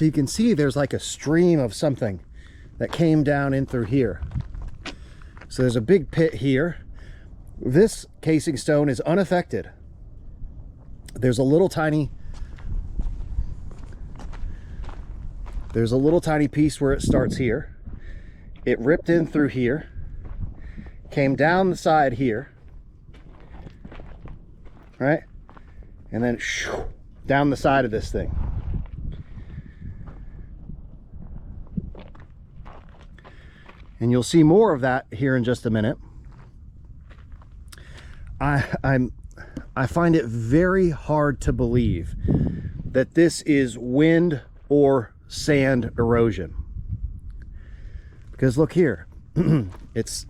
So you can see there's like a stream of something that came down in through here. So there's a big pit here. This casing stone is unaffected. There's a little tiny piece where it starts here. It ripped in through here, came down the side here, right? And then down the side of this thing. And you'll see more of that here in just a minute. I find it very hard to believe that this is wind or sand erosion. Because look here, it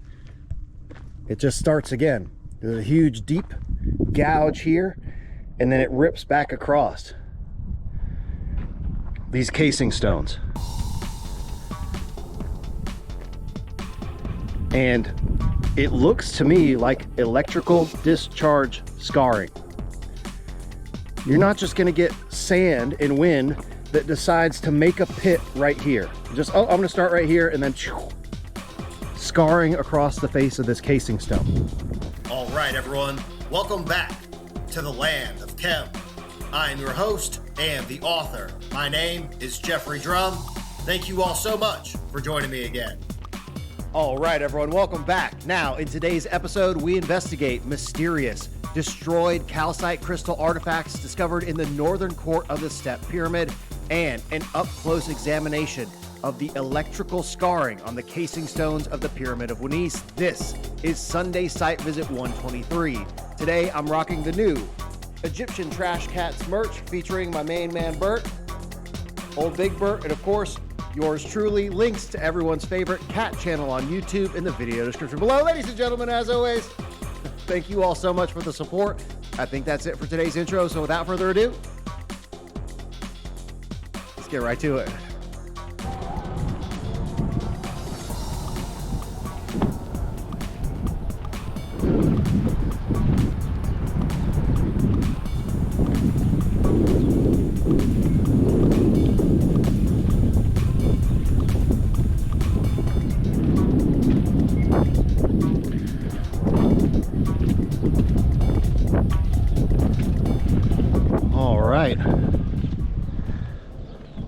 just starts again. There's a huge deep gouge here, and then it rips back across these casing stones. And it looks to me like electrical discharge scarring. You're not just gonna get sand and wind that decides to make a pit right here. Just, oh, I'm gonna start right here, and then scarring across the face of this casing stone. All right, everyone, welcome back to the land of Chem. I'm your host and the author. My name is Jeffrey Drum. Thank you all so much for joining me again. All right, everyone, welcome back. Now, in today's episode, we investigate mysterious, destroyed calcite crystal artifacts discovered in the northern court of the Step Pyramid, and an up-close examination of the electrical scarring on the casing stones of the Pyramid of Wunis. This is Sunday Site Visit 123. Today, I'm rocking the new Egyptian Trash Cats merch featuring my main man, Bert, Old Big Bert, and of course, yours truly. Links to everyone's favorite cat channel on YouTube in the video description below. Ladies and gentlemen, as always, thank you all so much for the support. I think that's it for today's intro. So without further ado, let's get right to it.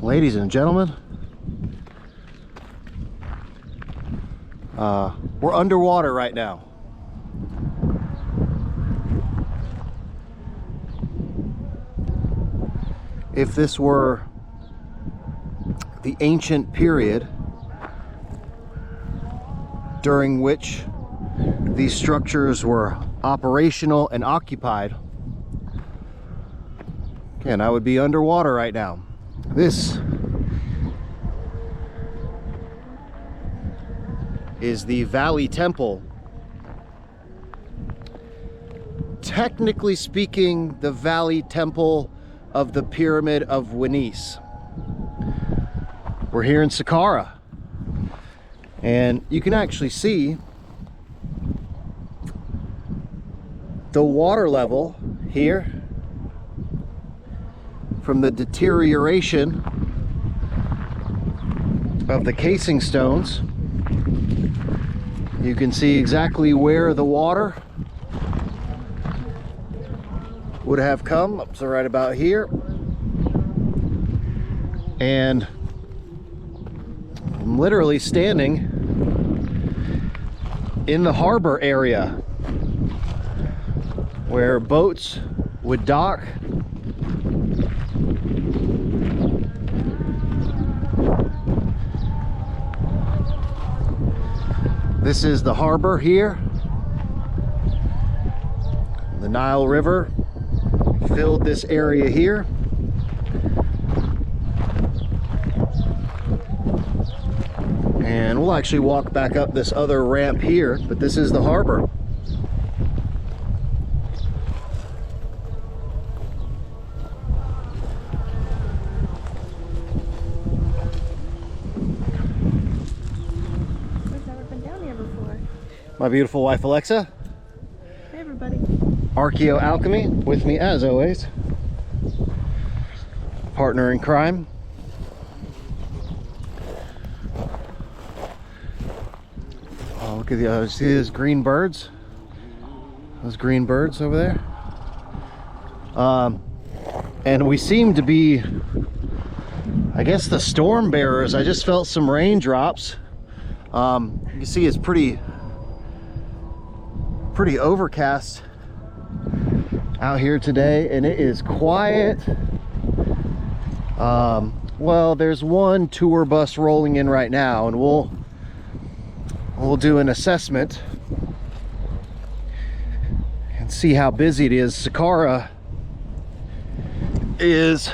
Ladies and gentlemen, we're underwater right now. If this were the ancient period during which these structures were operational and occupied, again, I would be underwater right now. This is the Valley Temple. Technically speaking, the Valley Temple of the Pyramid of Wunis. We're here in Saqqara, and you can actually see the water level here from the deterioration of the casing stones. You can see exactly where the water would have come, up to right about here. And I'm literally standing in the harbor area where boats would dock. This is the harbor here. The Nile River filled this area here. And we'll actually walk back up this other ramp here, but this is the harbor. My beautiful wife Alexa. Hey everybody. Archeoalchemy with me as always. Partner in crime. look at the see those green birds? Those green birds over there. And we seem to be, I guess, the storm bearers. I just felt some raindrops. You can see it's pretty overcast out here today, and it is quiet. Well, there's one tour bus rolling in right now, and we'll do an assessment and see how busy it is. Saqqara is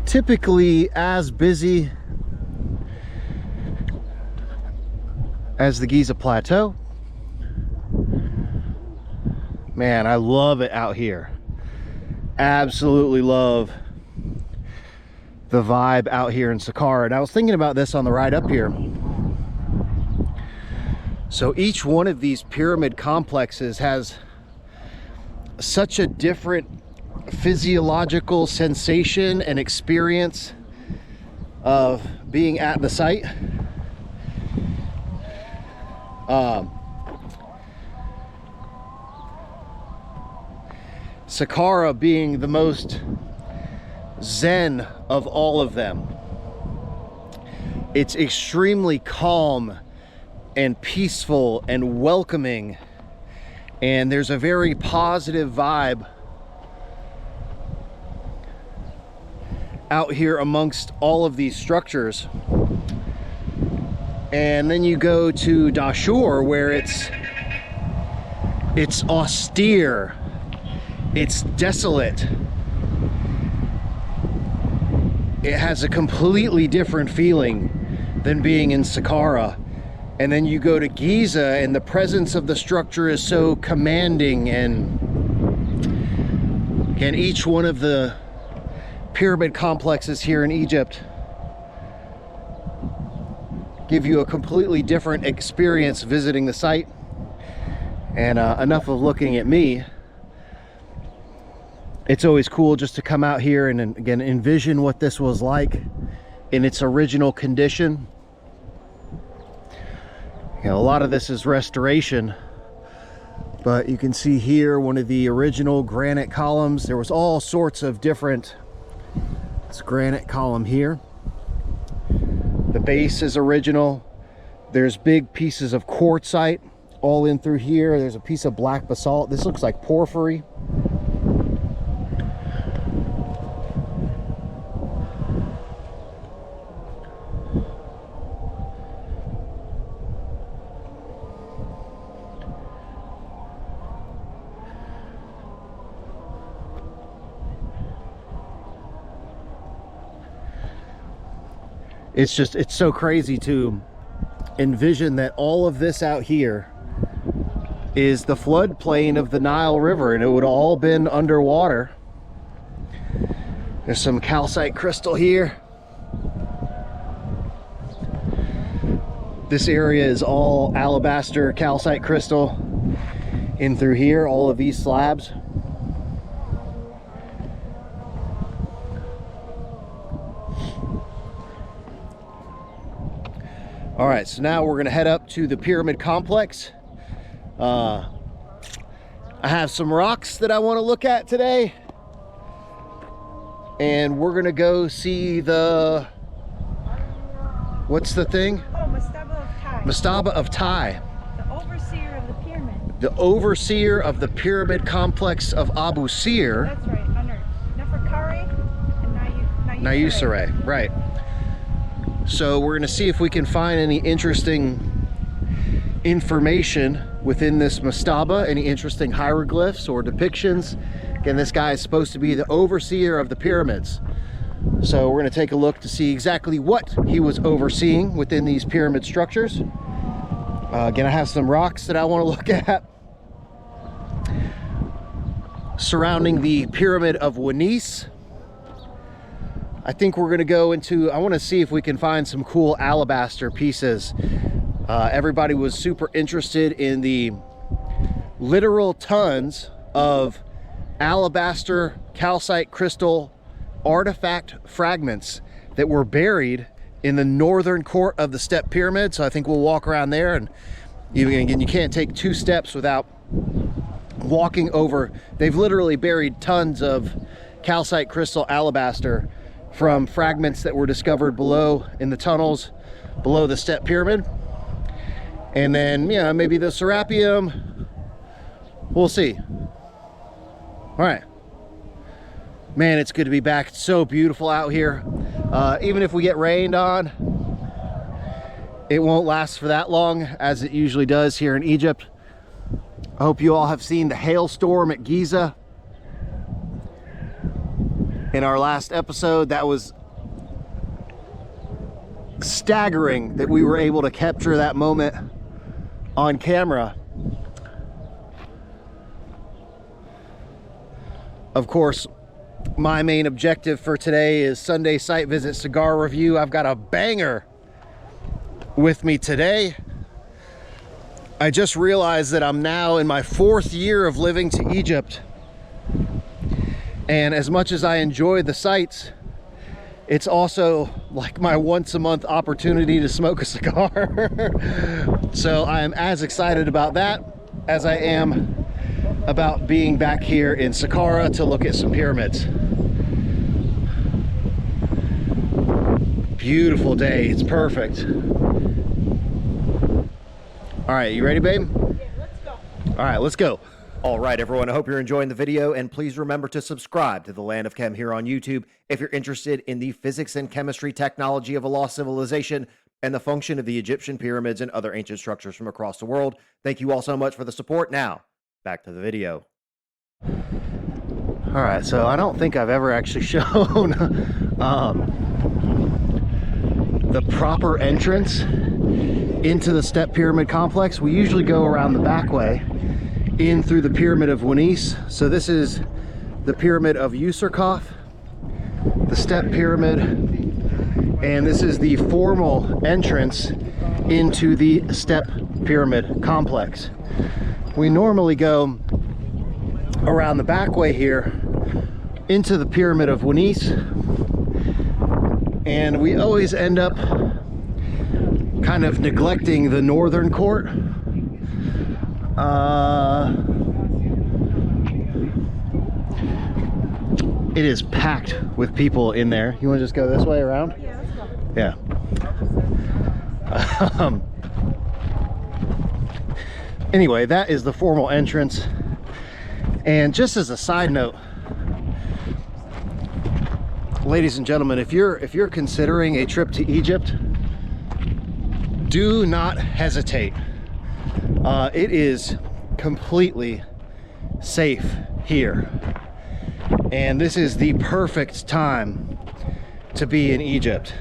typically as busy as the Giza Plateau. Man, I love it out here. Absolutely love the vibe out here in Saqqara. And I was thinking about this on the ride up here. So each one of these pyramid complexes has such a different physiological sensation and experience of being at the site. Saqqara being the most zen of all of them. It's extremely calm and peaceful and welcoming, and there's a very positive vibe out here amongst all of these structures. And then you go to Dashur, where it's austere, it's desolate. It has a completely different feeling than being in Saqqara. And then you go to Giza, and the presence of the structure is so commanding, and each one of the pyramid complexes here in Egypt give you a completely different experience visiting the site. And enough of looking at me. It's always cool just to come out here and again envision what this was like in its original condition. You know, a lot of this is restoration, but you can see here one of the original granite columns. There was all sorts of different, this granite column here. The base is original. There's big pieces of quartzite all in through here. There's a piece of black basalt. This looks like porphyry. It's so crazy to envision that all of this out here is the floodplain of the Nile River, and it would have all been underwater. There's some calcite crystal here. This area is all alabaster calcite crystal in through here, all of these slabs. All right, so now we're gonna head up to the pyramid complex. I have some rocks that I want to look at today, and we're gonna go see the, what's the thing? Oh, Mastaba of Tai. Mastaba of Tai. The overseer of the pyramid. The overseer of the pyramid complex of Abu Sir. That's right, under Neferkari and Nayusere, right. So we're going to see if we can find any interesting information within this mastaba, any interesting hieroglyphs or depictions. Again, this guy is supposed to be the overseer of the pyramids. So we're going to take a look to see exactly what he was overseeing within these pyramid structures. Again, I have some rocks that I want to look at surrounding the pyramid of Wanis. I think we're gonna go into, I wanna see if we can find some cool alabaster pieces. Everybody was super interested in the literal tons of alabaster calcite crystal artifact fragments that were buried in the northern court of the step pyramid. So I think we'll walk around there, and even again, you can't take 2 steps without walking over. They've literally buried tons of calcite crystal alabaster from fragments that were discovered below in the tunnels below the step pyramid. And then, yeah, maybe the serapeum. We'll see. All right. Man, it's good to be back. It's so beautiful out here. Even if we get rained on, it won't last for that long, as it usually does here in Egypt. I hope you all have seen the hailstorm at Giza in our last episode. That was staggering that we were able to capture that moment on camera. Of course, my main objective for today is Sunday site visit cigar review. I've got a banger with me today. I just realized that I'm now in my 4th year of living to Egypt. And as much as I enjoy the sights, it's also like my once a month opportunity to smoke a cigar. So I am as excited about that as I am about being back here in Saqqara to look at some pyramids. Beautiful day, it's perfect. All right, you ready, babe? Yeah, let's go. All right, let's go. All right, everyone, I hope you're enjoying the video, and please remember to subscribe to the Land of Chem here on YouTube if you're interested in the physics and chemistry technology of a lost civilization and the function of the Egyptian pyramids and other ancient structures from across the world. Thank you all so much for the support. Now, back to the video. All right, so I don't think I've ever actually shown the proper entrance into the step pyramid complex. We usually go around the back way in through the pyramid of Wanis. So this is the pyramid of Userkaf, the step pyramid, and this is the formal entrance into the step pyramid complex. We normally go around the back way here into the pyramid of Wanis, and we always end up kind of neglecting the northern court. It is packed with people in there. You want to just go this way around? Yeah, let's go. Yeah. Anyway, that is the formal entrance. And just as a side note, ladies and gentlemen, if you're considering a trip to Egypt, do not hesitate. It is completely safe here, and this is the perfect time to be in Egypt.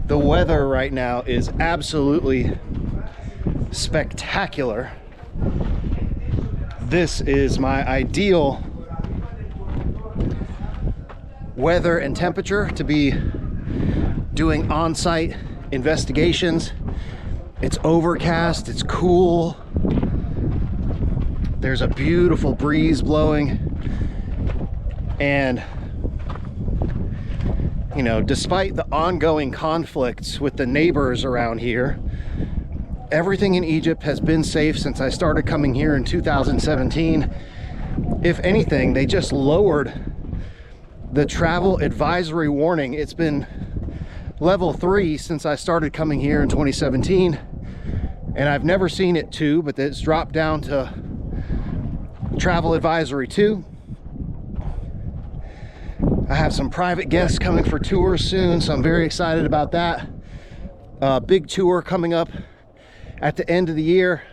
The weather right now is absolutely spectacular. This is my ideal weather and temperature to be doing on-site investigations. It's overcast, it's cool, there's a beautiful breeze blowing, and you know, despite the ongoing conflicts with the neighbors around here, everything in Egypt has been safe since I started coming here in 2017. If anything, they just lowered the travel advisory warning. It's been level 3 since I started coming here in 2017, and I've never seen it 2, but it's dropped down to travel advisory 2. I have some private guests coming for tours soon, so I'm very excited about that. Big tour coming up at the end of the year.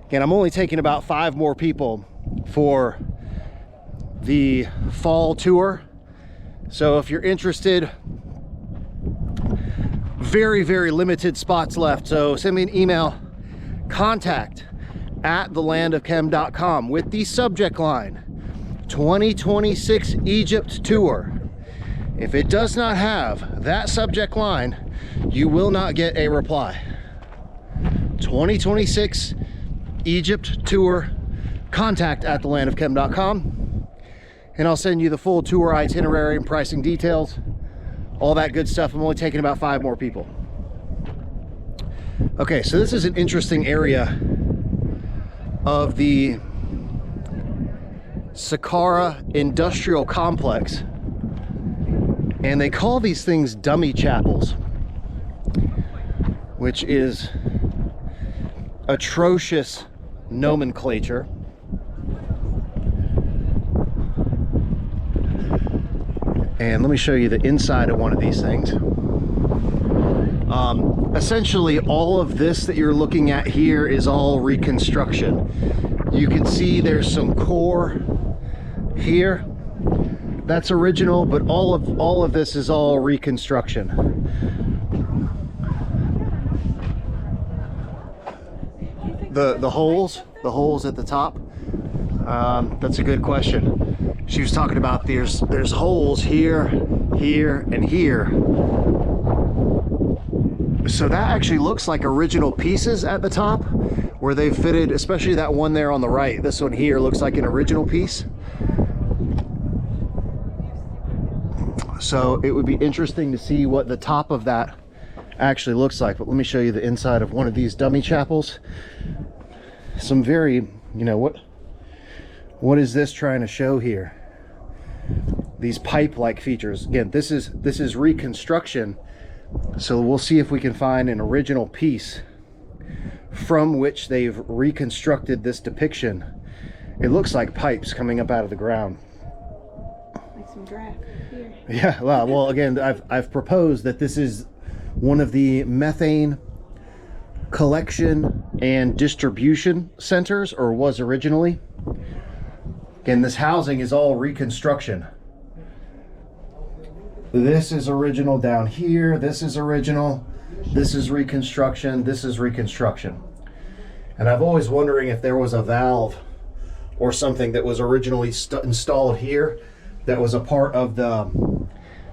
Again, I'm only taking about 5 more people for the fall tour, so if you're interested, very limited spots left. So send me an email, contact@thelandofchem.com with the subject line 2026 Egypt tour. If it does not have that subject line, you will not get a reply. 2026 Egypt tour, contact@thelandofchem.com, and I'll send you the full tour itinerary and pricing details all that good stuff. I'm only taking about 5 more people. Okay, so this is an interesting area of the Saqqara industrial complex, and they call these things dummy chapels, which is atrocious nomenclature. And let me show you the inside of one of these things. Essentially, all of this that you're looking at here is all reconstruction. You can see there's some core here. That's original, but all of this is all reconstruction. The holes at the top. That's a good question. She was talking about there's holes here, here, and here. So that actually looks like original pieces at the top where they fitted, especially that one there on the right. This one here looks like an original piece. So it would be interesting to see what the top of that actually looks like. But let me show you the inside of one of these dummy chapels. Some very, you know, what is this trying to show here? These pipe-like features. Again, this is reconstruction. So we'll see if we can find an original piece from which they've reconstructed this depiction. It looks like pipes coming up out of the ground. Like some draft here. Yeah, well, again, I've proposed that this is one of the methane collection and distribution centers, or was originally. Again, this housing is all reconstruction. This is original down here. This is original. This is reconstruction. This is reconstruction. And I've always wondering if there was a valve or something that was originally installed here that was a part of the,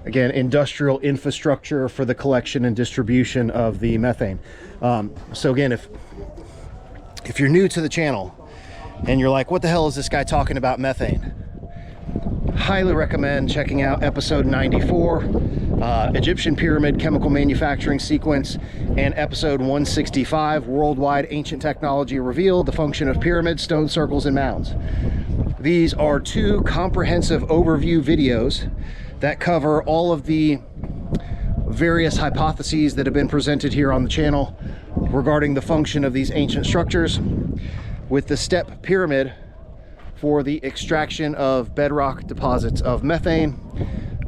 again, industrial infrastructure for the collection and distribution of the methane. So again, if you're new to the channel and you're like, what the hell is this guy talking about methane? Highly recommend checking out episode 94, Egyptian Pyramid Chemical Manufacturing Sequence, and episode 165, Worldwide Ancient Technology Revealed, the Function of Pyramids, Stone Circles, and Mounds. These are 2 comprehensive overview videos that cover all of the various hypotheses that have been presented here on the channel regarding the function of these ancient structures, with the step pyramid for the extraction of bedrock deposits of methane.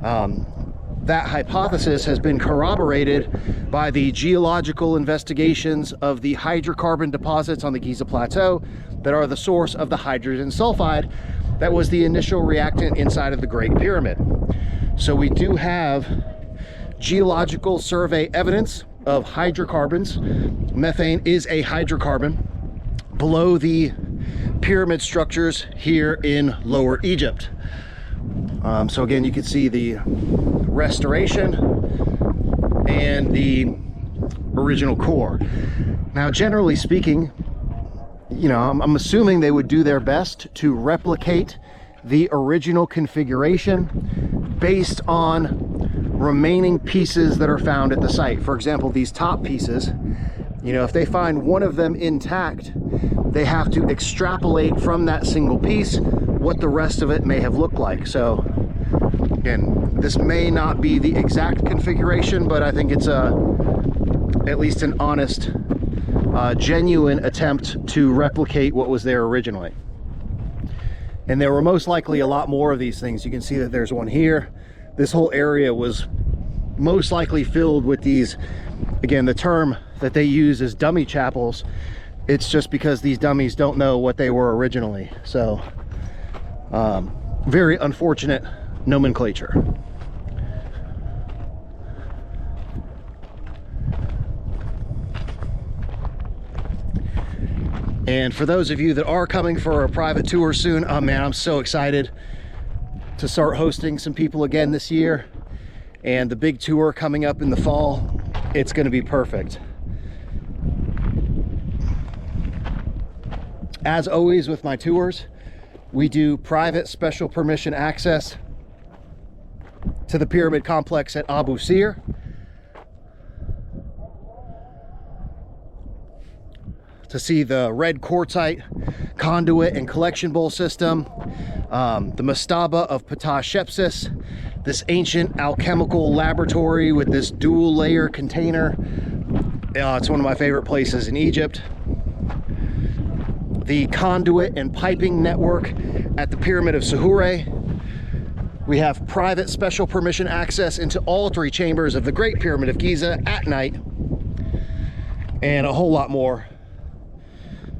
That hypothesis has been corroborated by the geological investigations of the hydrocarbon deposits on the Giza Plateau that are the source of the hydrogen sulfide that was the initial reactant inside of the Great Pyramid. So we do have geological survey evidence of hydrocarbons. Methane is a hydrocarbon below the pyramid structures here in Lower Egypt. So again, you can see the restoration and the original core. Now, generally speaking, you know, I'm assuming they would do their best to replicate the original configuration based on remaining pieces that are found at the site. For example, these top pieces, you know, if they find one of them intact, they have to extrapolate from that single piece what the rest of it may have looked like. So again, this may not be the exact configuration, but I think it's at least an honest, genuine attempt to replicate what was there originally. And there were most likely a lot more of these things. You can see that there's one here. This whole area was most likely filled with these, again, the term that they use is dummy chapels. It's just because these dummies don't know what they were originally. So very unfortunate nomenclature. And for those of you that are coming for a private tour soon, oh man, I'm so excited to start hosting some people again this year. And the big tour coming up in the fall, it's going to be perfect. As always with my tours, we do private special permission access to the pyramid complex at Abu Sir. To see the red quartzite conduit and collection bowl system, the mastaba of Ptah Shepsis, this ancient alchemical laboratory with this dual layer container. It's one of my favorite places in Egypt. The conduit and piping network at the Pyramid of Sahure. We have private special permission access into all 3 chambers of the Great Pyramid of Giza at night, and a whole lot more.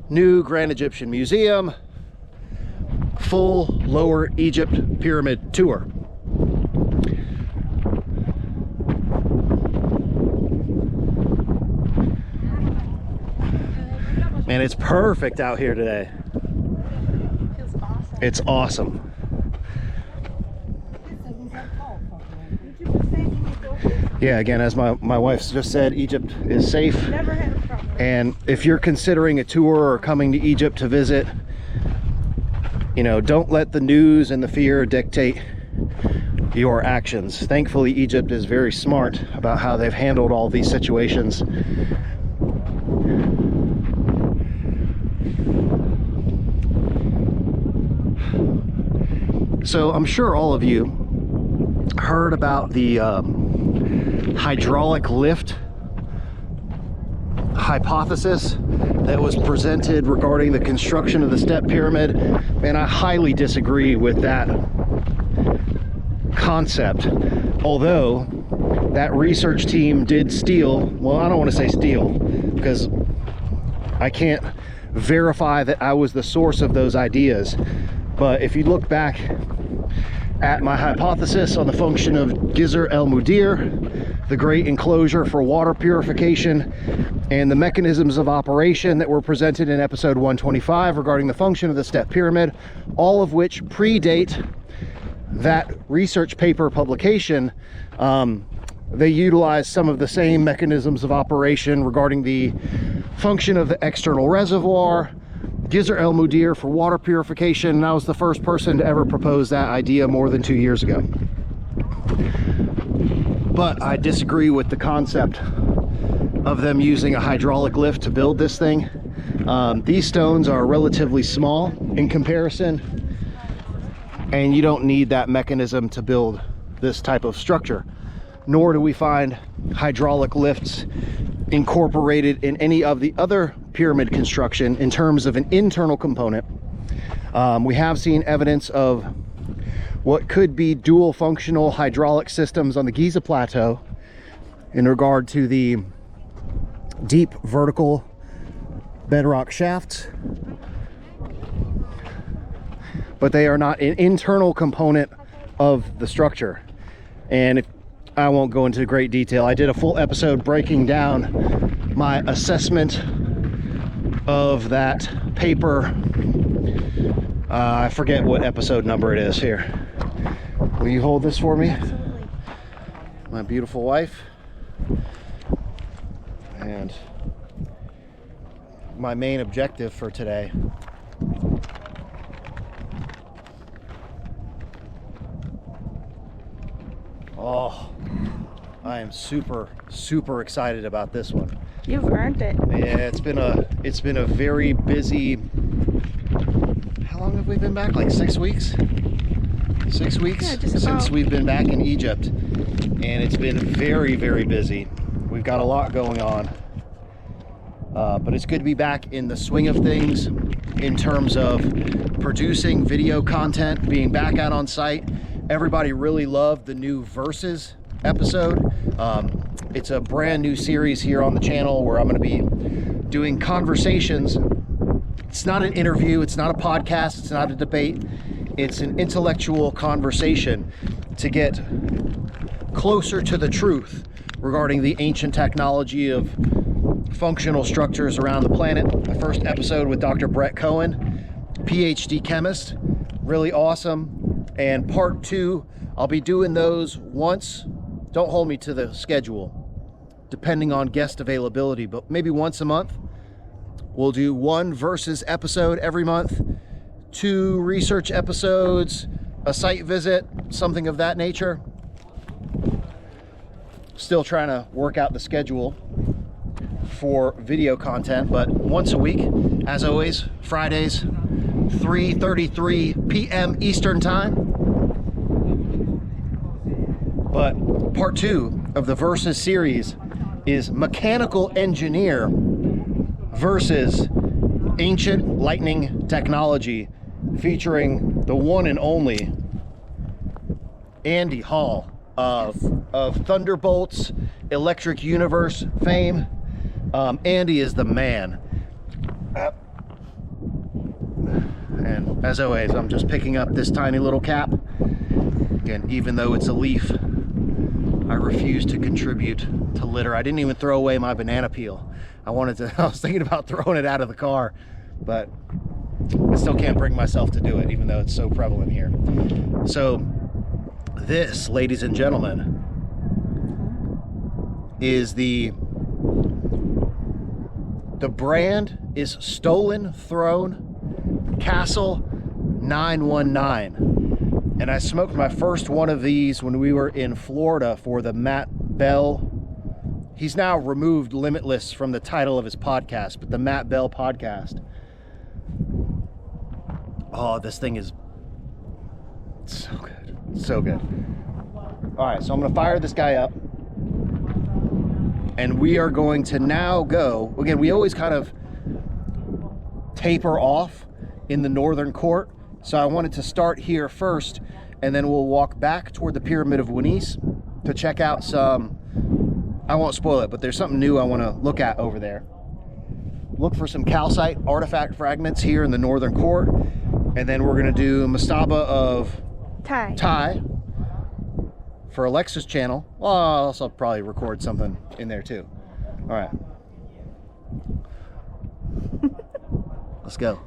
New Grand Egyptian Museum, full Lower Egypt Pyramid tour. Man, it's perfect out here today. It's awesome. Yeah, again, as my wife just said, Egypt is safe. Never had a problem. And if you're considering a tour or coming to Egypt to visit, you know, don't let the news and the fear dictate your actions. Thankfully, Egypt is very smart about how they've handled all these situations. So I'm sure all of you heard about the hydraulic lift hypothesis that was presented regarding the construction of the step pyramid, and I highly disagree with that concept. Although that research team did steal, well, I don't want to say steal because I can't verify that I was the source of those ideas, but if you look back at my hypothesis on the function of Gisr el-Mudir, the great enclosure for water purification, and the mechanisms of operation that were presented in episode 125 regarding the function of the step pyramid, all of which predate that research paper publication, they utilize some of the same mechanisms of operation regarding the function of the external reservoir, Gisr el-Mudir for water purification, and I was the first person to ever propose that idea more than 2 years ago. But I disagree with the concept of them using a hydraulic lift to build this thing. These stones are relatively small in comparison, and you don't need that mechanism to build this type of structure, nor do we find hydraulic lifts incorporated in any of the other pyramid construction in terms of an internal component. We have seen evidence of what could be dual functional hydraulic systems on the Giza Plateau in regard to the deep vertical bedrock shafts, but they are not an internal component of the structure. And if I won't go into great detail, I did a full episode breaking down my assessment of that paper. I forget what episode number it is. Here, will you hold this for me? Absolutely. My beautiful wife. And my main objective for today I am super excited about this one. You've earned it. Yeah, it's been a very busy. How long have we been back? Like 6 weeks? 6 weeks Yeah, just since about. we've been back in Egypt, and it's been very busy. We've got a lot going on, but it's good to be back in the swing of things in terms of producing video content, being back out on site. Everybody really loved the new Verses episode. It's a brand new series here on the channel where I'm going to be doing conversations. It's not an interview, it's not a podcast, it's not a debate. It's an intellectual conversation to get closer to the truth regarding the ancient technology of functional structures around the planet. My first episode with Dr. Brett Cohen, PhD chemist, really awesome. And part 2, I'll be doing those once. Don't hold me to the schedule, depending on guest availability, but maybe once a month. We'll do 1 Versus episode every month, 2 research episodes, a site visit, something of that nature. Still trying to work out the schedule for video content, but once a week, as always, Fridays, 3:33 p.m. Eastern Time. But part 2 of the Versus series is mechanical engineer versus ancient lightning technology, featuring the one and only Andy Hall of Thunderbolts Electric Universe fame. Andy is the man. And as always, I'm just picking up this tiny little cap. Again, even though it's a leaf, I refuse to contribute to litter. I didn't even throw away my banana peel. I was thinking about throwing it out of the car, but I still can't bring myself to do it, even though it's so prevalent here. So this, ladies and gentlemen, is the brand is Stolen Throne Castle 919. And I smoked my first one of these when we were in Florida for the Matt Bell. He's now removed Limitless from the title of his podcast, but the Matt Bell podcast. Oh, this thing is so good. So good. All right, so I'm gonna fire this guy up. And we are going to now go, again, we always kind of taper off in the northern court. So I wanted to start here first, and then we'll walk back toward the Pyramid of Wunis to check out some, I won't spoil it, but there's something new I want to look at over there. Look for some calcite artifact fragments here in the northern court, and then we're going to do Mastaba of Thai for Alexa's channel. Well, I'll also probably record something in there too. All right. Let's go.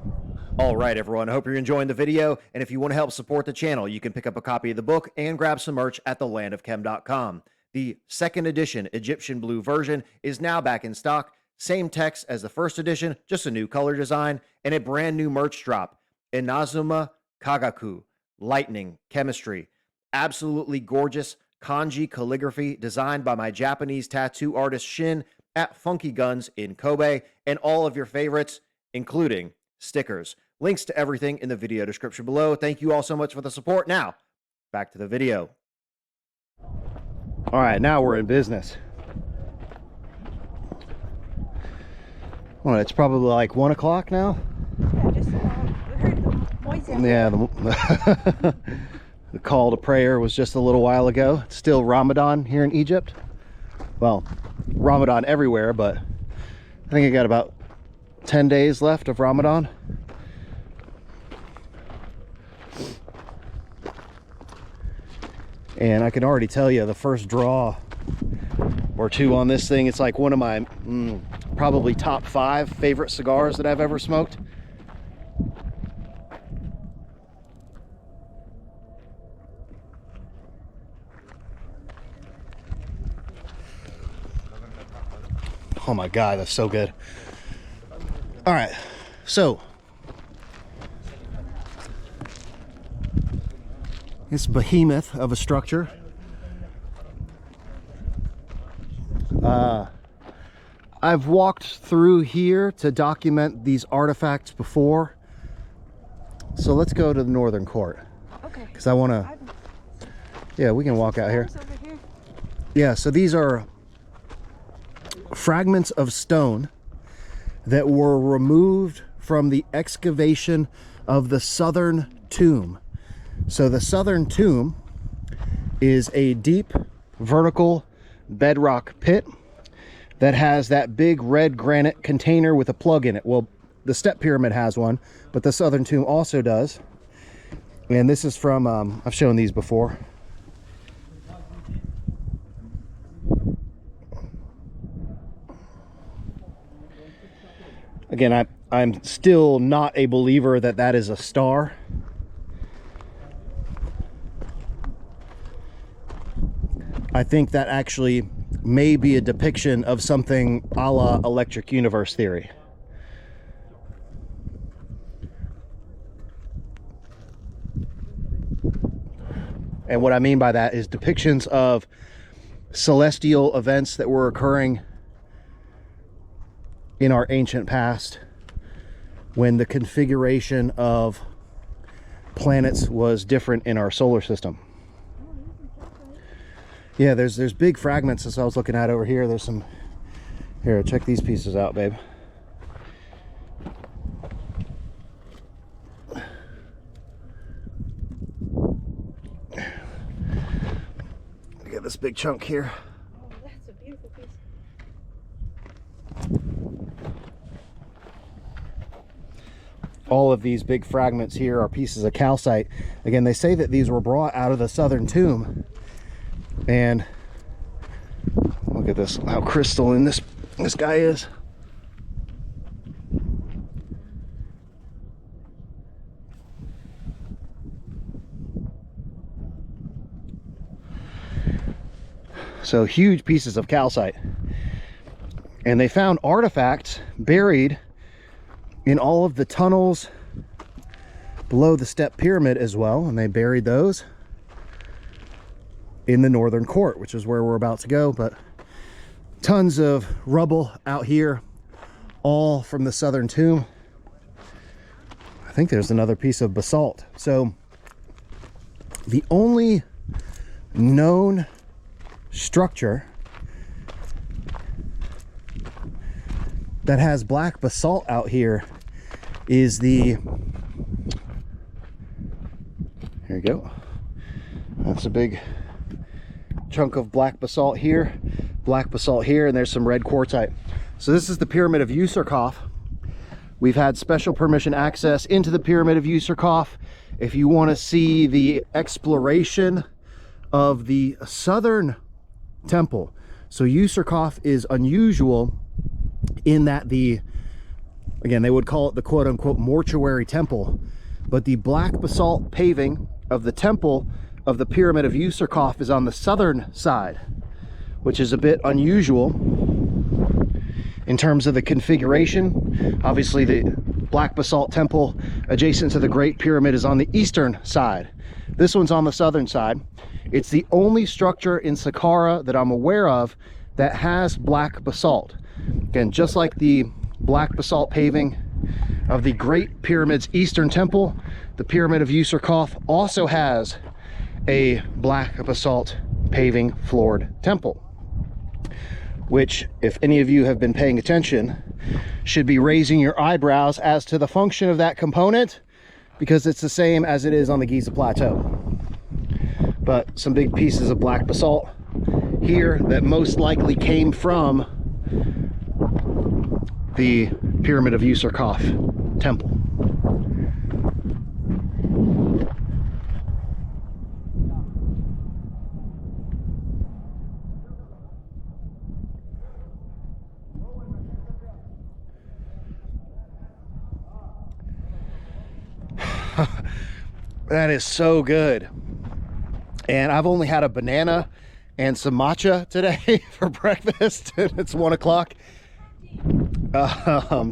All right, everyone. I hope you're enjoying the video. And if you want to help support the channel, you can pick up a copy of the book and grab some merch at thelandofchem.com. The second edition Egyptian blue version is now back in stock. Same text as the first edition, just a new color design and a brand new merch drop. Inazuma Kagaku, lightning, chemistry. Absolutely gorgeous kanji calligraphy designed by my Japanese tattoo artist Shin at Funky Guns in Kobe, and all of your favorites, including stickers. Links to everything in the video description below. Thank you all so much for the support. Now, back to the video. All right, now we're in business. Well, it's probably like 1 o'clock now. Yeah, just heard the noise out Yeah, the call to prayer was just a little while ago. It's still Ramadan here in Egypt. Well, Ramadan everywhere, but I think I got about 10 days left of Ramadan. And I can already tell you the first draw or two on this thing, it's like one of my probably top 5 favorite cigars that I've ever smoked. Oh my God, that's so good. All right, so this behemoth of a structure. I've walked through here to document these artifacts before. So let's go to the northern court. Okay. Because I want to, yeah, we can walk out here. Over here. Yeah, so these are fragments of stone that were removed from the excavation of the southern tomb. So the southern tomb is a deep vertical bedrock pit that has that big red granite container with a plug in it. Well, the step pyramid has one, but the southern tomb also does. And this is from, I've shown these before. Again, I'm still not a believer that that is a star. I think that actually may be a depiction of something a la electric universe theory. And what I mean by that is depictions of celestial events that were occurring in our ancient past when the configuration of planets was different in our solar system. Yeah, there's big fragments as I was looking at over here. There's some, here, check these pieces out, babe. Get this big chunk here. Oh, that's a beautiful piece. All of these big fragments here are pieces of calcite. Again, they say that these were brought out of the southern tomb. And look at this, how crystalline this guy is. So huge pieces of calcite. And they found artifacts buried in all of the tunnels below the step pyramid as well, and they buried those in the northern court, which is where we're about to go. But tons of rubble out here, all from the southern tomb. I think there's another piece of basalt. So the only known structure that has black basalt out here is the, here you go, that's a big chunk of black basalt here, and there's some red quartzite. So this is the pyramid of Userkov. We've had special permission access into the pyramid of Userkov. If you want to see the exploration of the southern temple, so Userkov is unusual in that again, they would call it the quote-unquote mortuary temple, but the black basalt paving of the temple of the pyramid of Userkov is on the southern side, which is a bit unusual in terms of the configuration. Obviously, the black basalt temple adjacent to the Great Pyramid is on the eastern side. This one's on the southern side. It's the only structure in Saqqara that I'm aware of that has black basalt. Again, just like the black basalt paving of the Great Pyramid's eastern temple, the pyramid of Userkov also has a black basalt paving floored temple, which, if any of you have been paying attention, should be raising your eyebrows as to the function of that component, because it's the same as it is on the Giza Plateau. But some big pieces of black basalt here that most likely came from the pyramid of Userkov temple. That is so good. And I've only had a banana and some matcha today for breakfast, and it's 1 o'clock.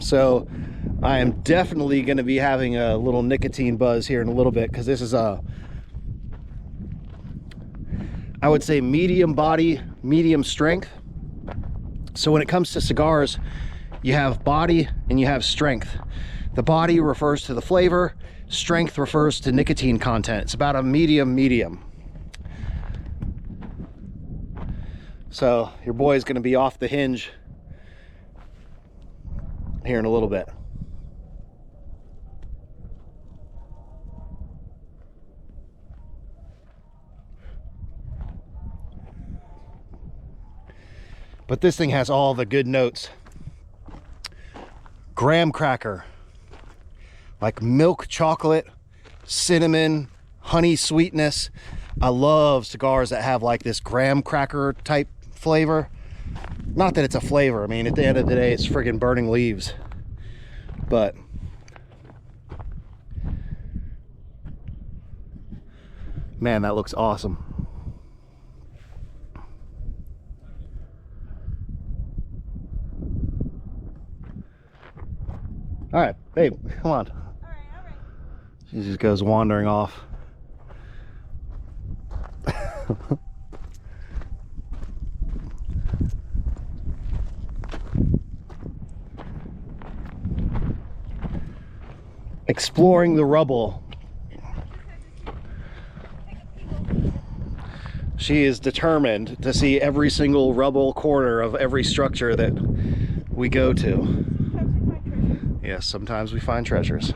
So I am definitely going to be having a little nicotine buzz here in a little bit, because this is I would say medium body, medium strength. So when it comes to cigars, you have body and you have strength. The body refers to the flavor, strength refers to nicotine content. It's about a medium. So your boy is going to be off the hinge here in a little bit. But this thing has all the good notes. Graham cracker, like milk chocolate, cinnamon, honey sweetness. I love cigars that have like this graham cracker type flavor. Not that it's a flavor, I mean, at the end of the day, it's friggin' burning leaves. But man, that looks awesome. All right, babe, come on. All right. She just goes wandering off. exploring the rubble. She is determined to see every single rubble corner of every structure that we go to. Yes, sometimes we find treasures.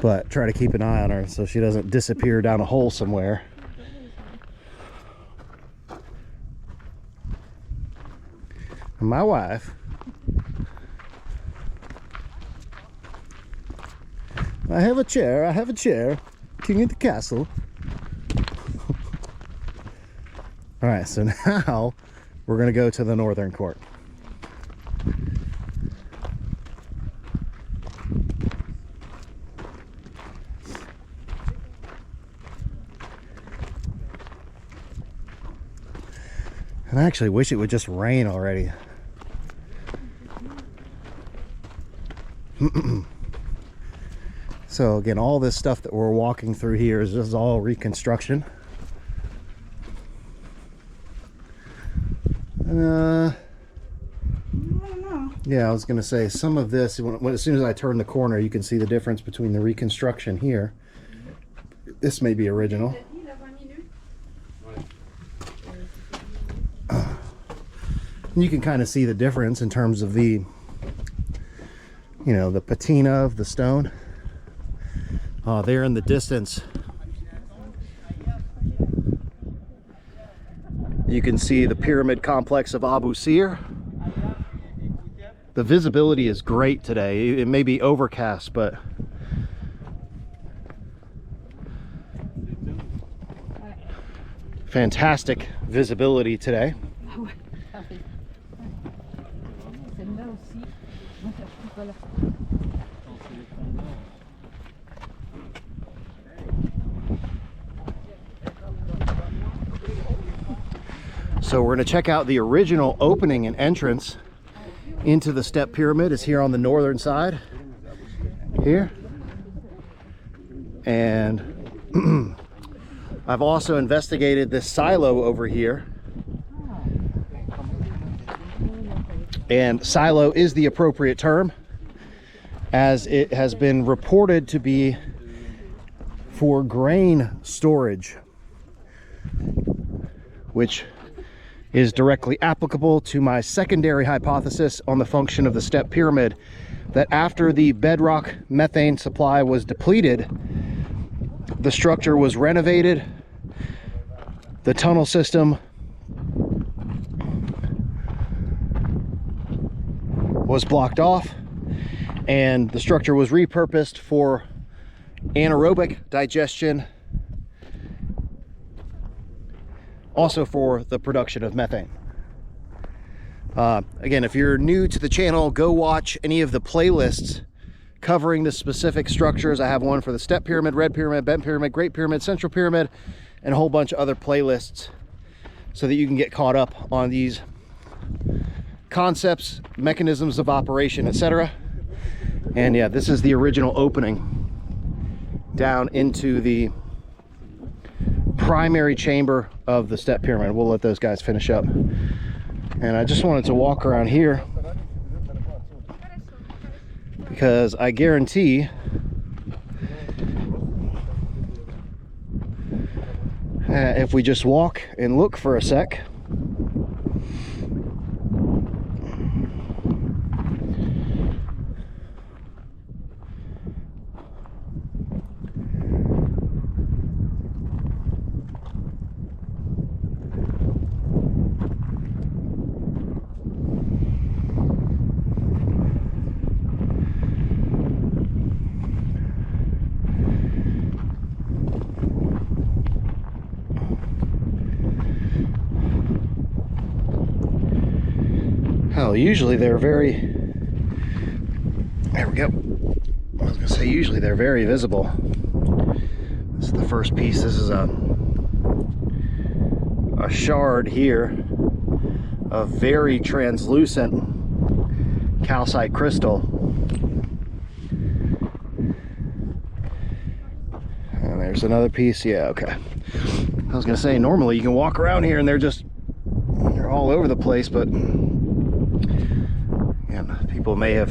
But try to keep an eye on her so she doesn't disappear down a hole somewhere. And my wife, I have a chair, king of the castle. All right, so now we're gonna go to the northern court. And I actually wish it would just rain already. So again, all this stuff that we're walking through here is just all reconstruction. Yeah, I was gonna say some of this, as soon as I turn the corner, you can see the difference between the reconstruction here. This may be original. You can kind of see the difference in terms of the, you know, the patina of the stone. There in the distance, you can see the pyramid complex of Abu Sir. The visibility is great today. It may be overcast, but fantastic visibility today. So we're going to check out the original opening and entrance into the step pyramid. Is here on the northern side here. And I've also investigated this silo over here. And silo is the appropriate term, as it has been reported to be for grain storage, which is directly applicable to my secondary hypothesis on the function of the step pyramid, that after the bedrock methane supply was depleted, the structure was renovated, the tunnel system was blocked off, and the structure was repurposed for anaerobic digestion, also for the production of methane. Again, if you're new to the channel, go watch any of the playlists covering the specific structures. I have one for the step pyramid, red pyramid, bent pyramid, great pyramid, central pyramid, and a whole bunch of other playlists so that you can get caught up on these concepts, mechanisms of operation, etc. And yeah, this is the original opening down into the primary chamber of the step pyramid. We'll let those guys finish up. And I just wanted to walk around here because I guarantee if we just walk and look for a sec, usually they're very, there we go. I was gonna say usually they're very visible. This is the first piece. This is a shard here of very translucent calcite crystal. And there's another piece. Yeah, okay. I was gonna say, normally you can walk around here and they're all over the place, but yeah, people may have.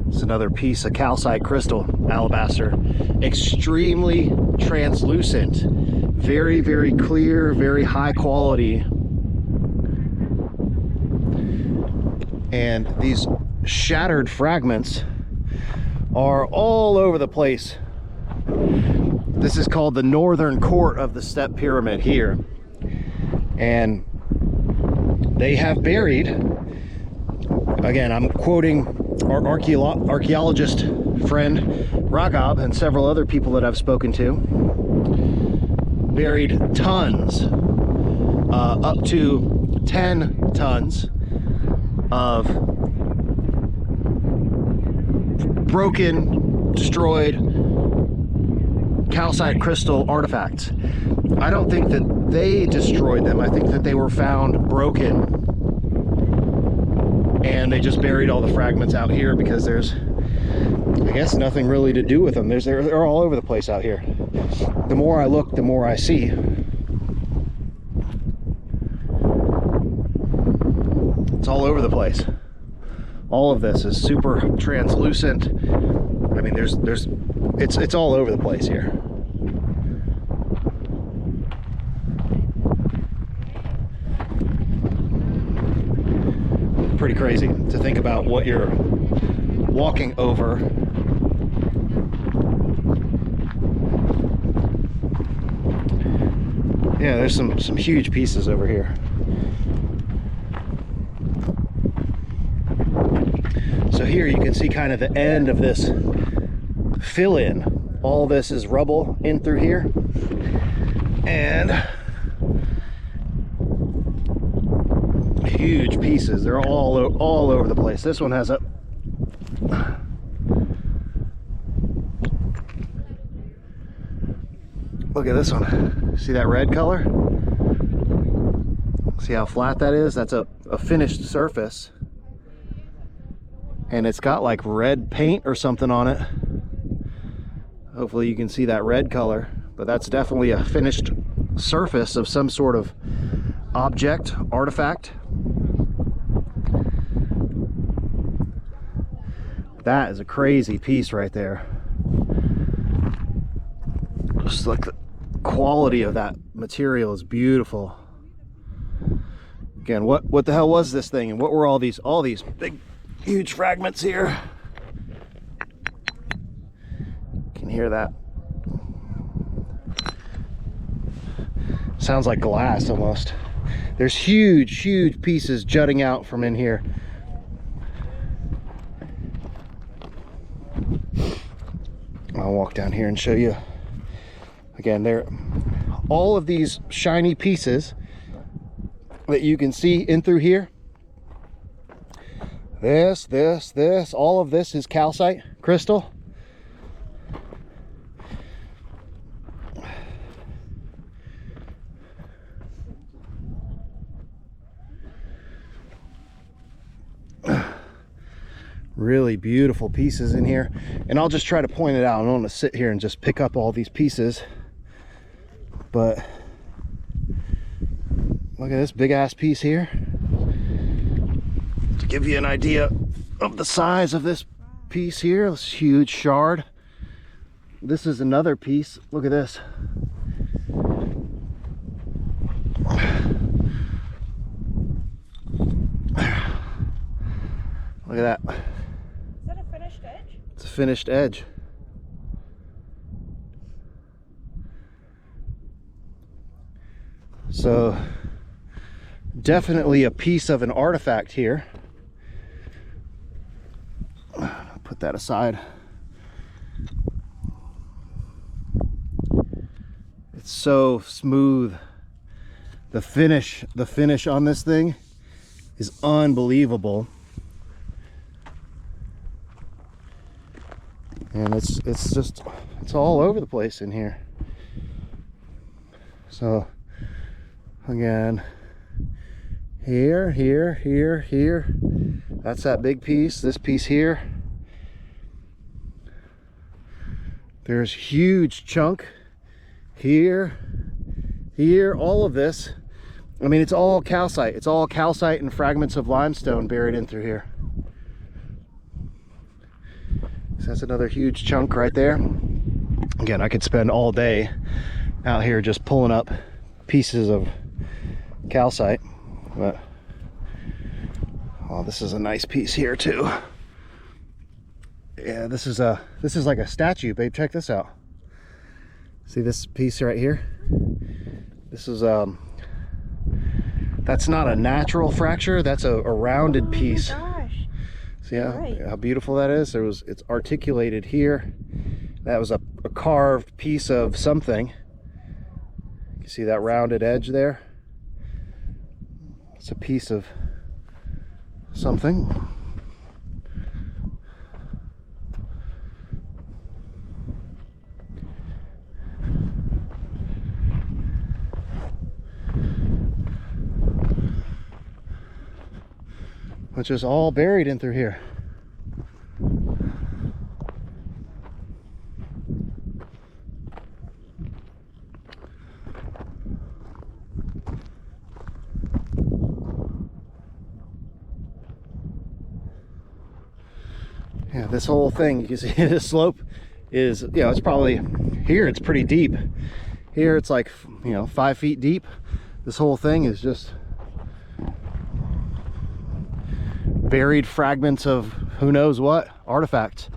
It's another piece of calcite crystal, alabaster, extremely translucent, very, very clear, very high quality. And these shattered fragments are all over the place. This is called the northern court of the step pyramid here. And they have buried, again, I'm quoting our archaeologist friend Ragab and several other people that I've spoken to, buried tons, up to 10 tons of broken, destroyed calcite crystal artifacts. I don't think that they destroyed them. I think that they were found broken and they just buried all the fragments out here because there's, I guess, nothing really to do with them. They're all over the place out here. The more I look, the more I see. It's all over the place. All of this is super translucent. I mean, it's all over the place here. Pretty crazy to think about what you're walking over. Yeah, there's some huge pieces over here. So here you can see kind of the end of this fill-in. All this is rubble in through here, and huge pieces. They're all over the place. This one has a look at this one. See that red color? See how flat that is? That's a finished surface, and it's got like red paint or something on it. Hopefully you can see that red color, but that's definitely a finished surface of some sort of object, artifact. That is a crazy piece right there. Just like the quality of that material is beautiful. Again, what the hell was this thing, and what were all these big huge fragments here? Can hear that. Sounds like glass almost. There's huge pieces jutting out from in here. I'll walk down here and show you. Again, all of these shiny pieces that you can see in through here. This, all of this is calcite crystal. Really beautiful pieces in here, and I'll just try to point it out. I don't want to sit here and just pick up all these pieces, but look at this big ass piece here to give you an idea of the size of this piece here. This huge shard. This is another piece. Look at this. Look at that. Is that a finished edge? It's a finished edge. So definitely a piece of an artifact here. I'll put that aside. It's so smooth. The finish on this thing is unbelievable. And it's all over the place in here. So again, here, that's that big piece. This piece here, there's huge chunk here, Here, all of this, I mean, it's all calcite. It's all calcite and fragments of limestone buried in through here. So that's another huge chunk right there. Again, I could spend all day out here just pulling up pieces of calcite, but oh, this is a nice piece here too. Yeah, this is like a statue, babe. Check this out. See this piece right here? This is that's not a natural fracture, that's a rounded piece. Oh my gosh. See how beautiful that is? It's articulated here. That was a carved piece of something. You see that rounded edge there? It's a piece of something. Which is all buried in through here. Yeah, this whole thing, you can see this slope is, you know, it's probably, here it's pretty deep. Here it's like, you know, 5 feet deep. This whole thing is just buried fragments of who knows what artifacts.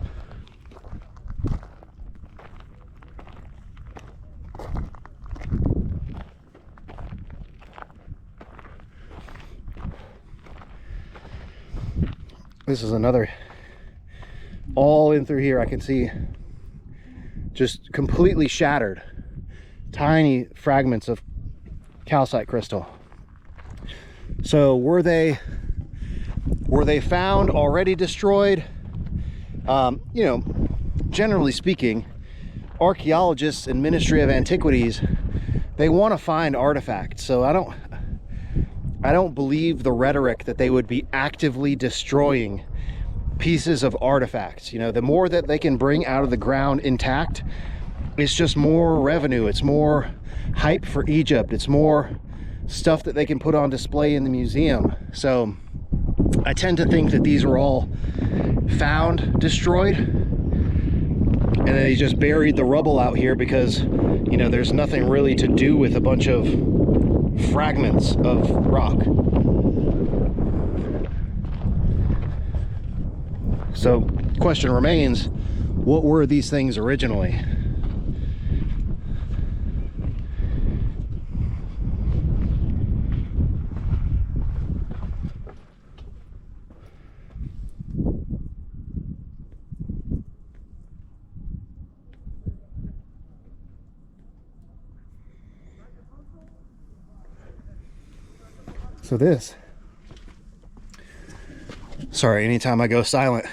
This is another, all in through here I can see just completely shattered tiny fragments of calcite crystal. So were they found already destroyed? You know, generally speaking, archaeologists and Ministry of Antiquities, they want to find artifacts. So I don't believe the rhetoric that they would be actively destroying pieces of artifacts. You know, the more that they can bring out of the ground intact, it's just more revenue. It's more hype for Egypt. It's more stuff that they can put on display in the museum. So I tend to think that these were all found destroyed, and then they just buried the rubble out here because, you know, there's nothing really to do with a bunch of fragments of rock. So question remains, what were these things originally? So this, sorry, anytime I go silent,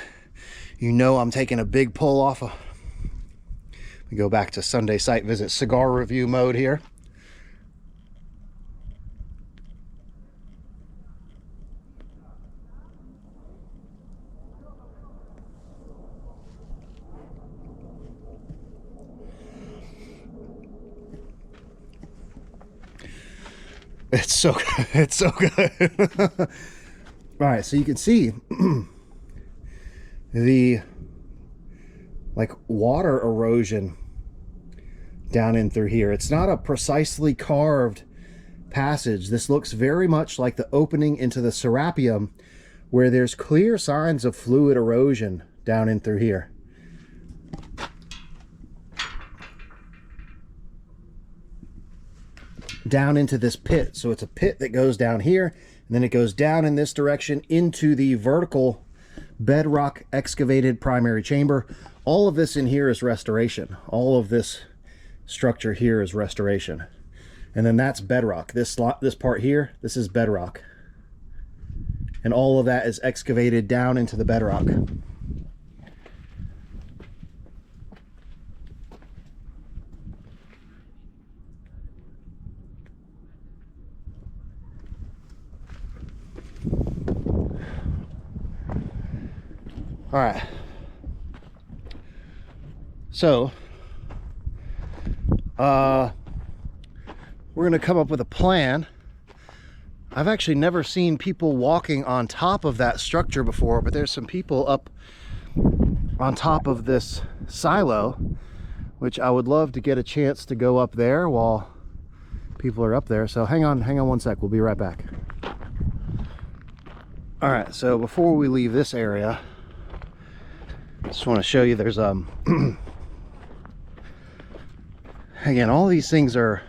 you know I'm taking a big pull off of, we go back to Sunday site visit cigar review mode here. It's so good. It's so good. All right, so you can see the like water erosion down in through here. It's not a precisely carved passage. This looks very much like the opening into the Serapeum, where there's clear signs of fluid erosion down in through here. Down into this pit. So it's a pit that goes down here, and then it goes down in this direction into the vertical bedrock excavated primary chamber. All of this in here is restoration. All of this structure here is restoration. And then that's bedrock. This part here, this is bedrock. And all of that is excavated down into the bedrock. All right, so we're going to come up with a plan. I've actually never seen people walking on top of that structure before, but there's some people up on top of this silo, which I would love to get a chance to go up there while people are up there. So hang on one sec, we'll be right back. All right, so before we leave this area, I just want to show you there's again, all these things are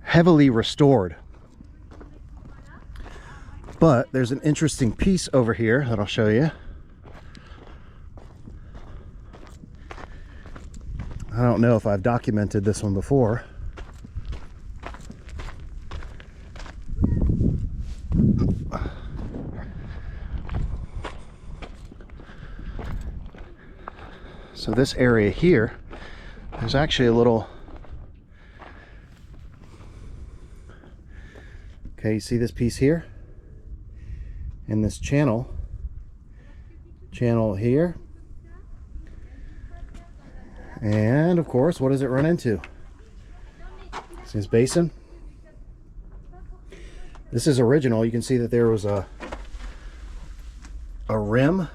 heavily restored, but there's an interesting piece over here that I'll show you. I don't know if I've documented this one before. So this area here, there's actually a little, okay, you see this piece here? And this channel here. And of course, what does it run into? This basin. This is original. You can see that there was a rim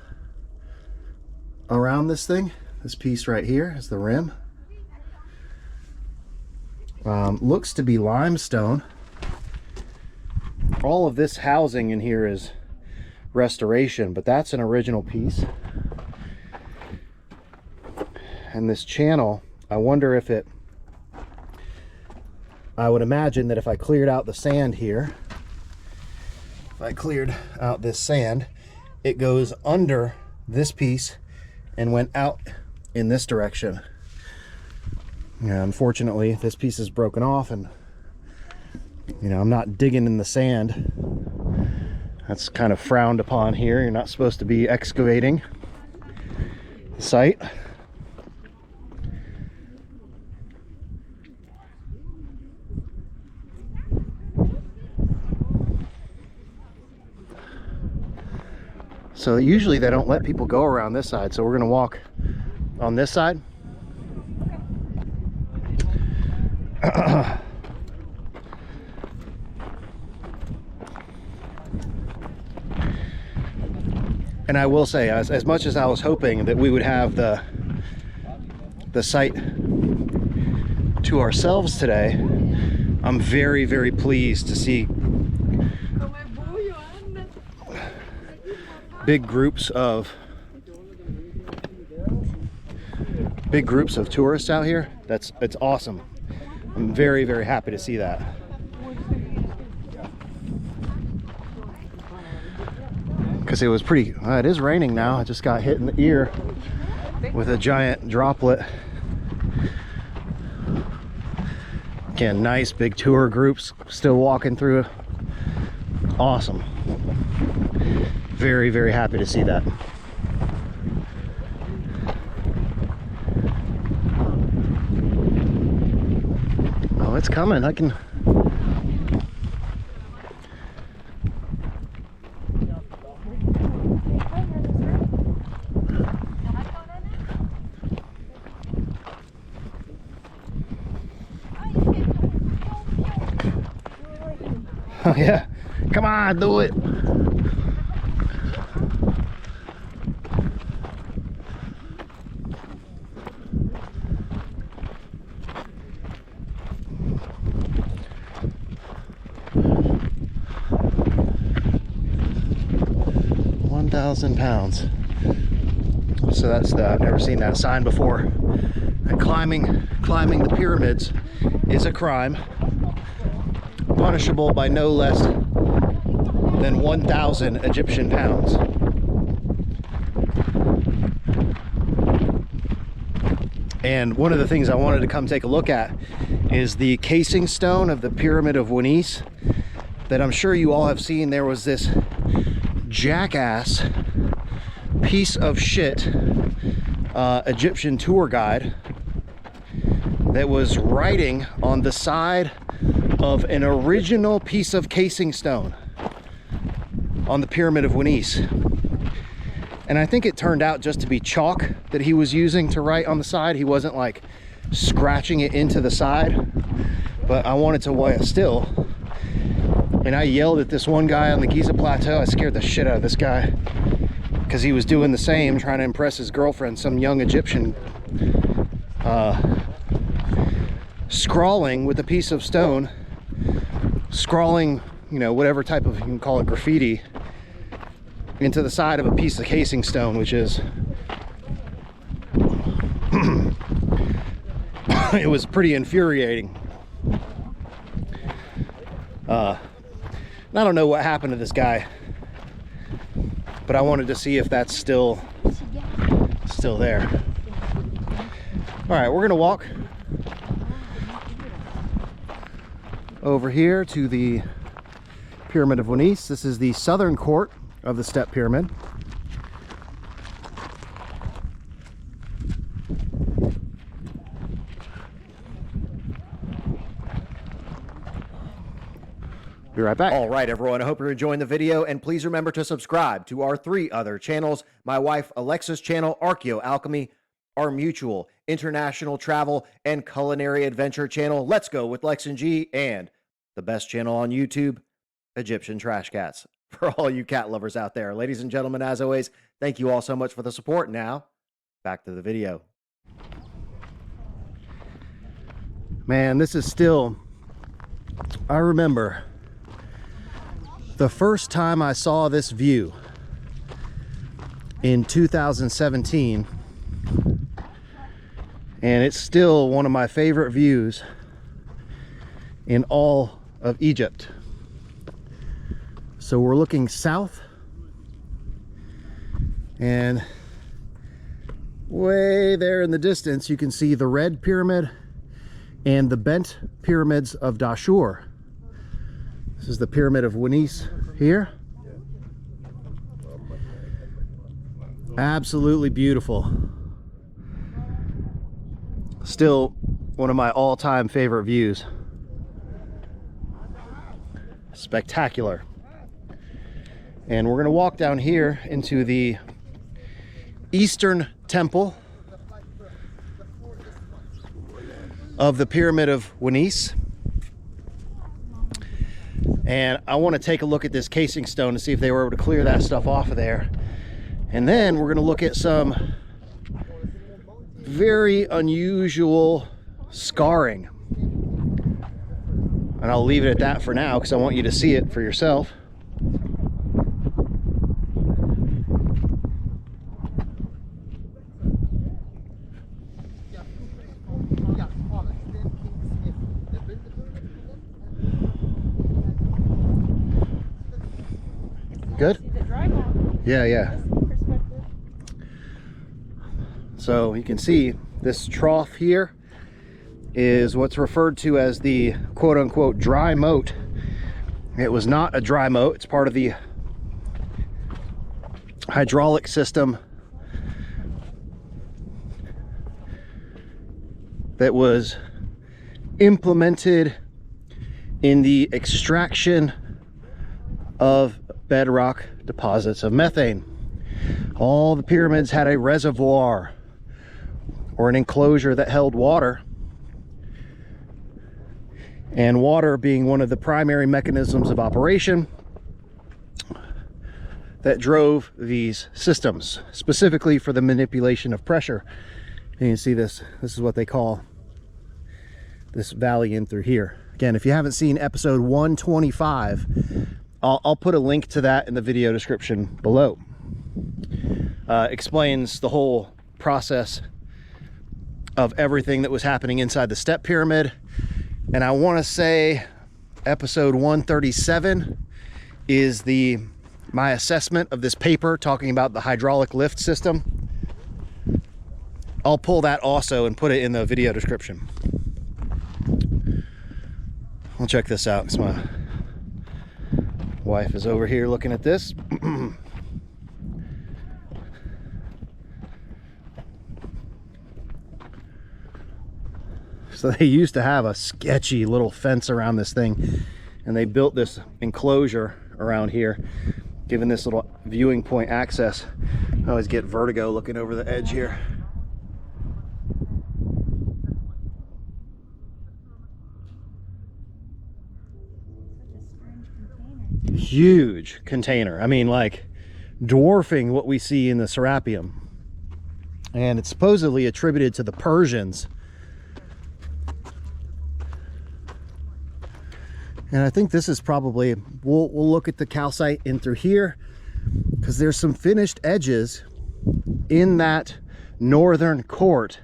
around this thing. This piece right here is the rim. Looks to be limestone. All of this housing in here is restoration, but that's an original piece. And this channel, I wonder if it, I would imagine that if I cleared out the sand here, if I cleared out this sand, it goes under this piece and went out in this direction. Yeah, unfortunately, this piece is broken off, and you know, I'm not digging in the sand. That's kind of frowned upon here. You're not supposed to be excavating the site. So usually they don't let people go around this side, so we're gonna walk on this side. And I will say, as much as I was hoping that we would have the site to ourselves today, I'm very, very pleased to see big groups of tourists out here. It's awesome. I'm very, very happy to see that. Because it was pretty, it is raining now. I just got hit in the ear with a giant droplet. Again, nice big tour groups still walking through. Awesome. Very, very happy to see that. Oh, it's coming. I can. Oh yeah, come on, do it. £1,000. So that's the, I've never seen that sign before. And climbing the pyramids is a crime, punishable by no less than 1,000 Egyptian pounds. And one of the things I wanted to come take a look at is the casing stone of the Pyramid of Wunis that I'm sure you all have seen. There was this jackass piece of shit Egyptian tour guide that was writing on the side of an original piece of casing stone on the Pyramid of Wunis. And I think it turned out just to be chalk that he was using to write on the side. He wasn't like scratching it into the side, but I wanted to weigh still. And I yelled at this one guy on the Gisr plateau. I scared the shit out of this guy because he was doing the same, trying to impress his girlfriend, some young Egyptian, scrawling with a piece of stone, scrawling, you know, whatever type of, you can call it graffiti, into the side of a piece of casing stone, which is it was pretty infuriating. I don't know what happened to this guy, but I wanted to see if that's still there. All right, we're gonna walk over here to the Pyramid of Wunis. This is the southern court of the Step Pyramid. Be right back. All right, everyone. I hope you're enjoying the video, and please remember to subscribe to our 3 other channels. My wife Alexa's channel, Archeoalchemy, our mutual international travel and culinary adventure channel, Let's Go with Lex and G, and the best channel on YouTube, Egyptian Trash Cats. For all you cat lovers out there. Ladies and gentlemen, as always, thank you all so much for the support. Now, back to the video. Man, this is still, I remember the first time I saw this view in 2017, and it's still one of my favorite views in all of Egypt. So we're looking south, and way there in the distance you can see the Red Pyramid and the bent pyramids of Dashur. This is the Pyramid of Wunis here. Absolutely beautiful. Still one of my all-time favorite views. Spectacular. And we're going to walk down here into the Eastern Temple of the Pyramid of Wunis. And I want to take a look at this casing stone to see if they were able to clear that stuff off of there. And then we're going to look at some very unusual scarring. And I'll leave it at that for now because I want you to see it for yourself. Good? Yeah. So you can see this trough here is what's referred to as the quote-unquote dry moat. It was not a dry moat. It's part of the hydraulic system that was implemented in the extraction of bedrock deposits of methane. All the pyramids had a reservoir or an enclosure that held water, and water being one of the primary mechanisms of operation that drove these systems, specifically for the manipulation of pressure. And you can see this is what they call this valley in through here. Again, if you haven't seen episode 125, I'll put a link to that in the video description below. Explains the whole process of everything that was happening inside the Step Pyramid. And I want to say episode 137 is my assessment of this paper talking about the hydraulic lift system. I'll pull that also and put it in the video description. I'll check this out because my wife is over here looking at this. So they used to have a sketchy little fence around this thing, and they built this enclosure around here, giving this little viewing point access. I always get vertigo looking over the edge here. huge container. I mean, like dwarfing what we see in the Serapeum. And it's supposedly attributed to the Persians. And I think this is probably, we'll look at the calcite in through here, because there's some finished edges in that northern court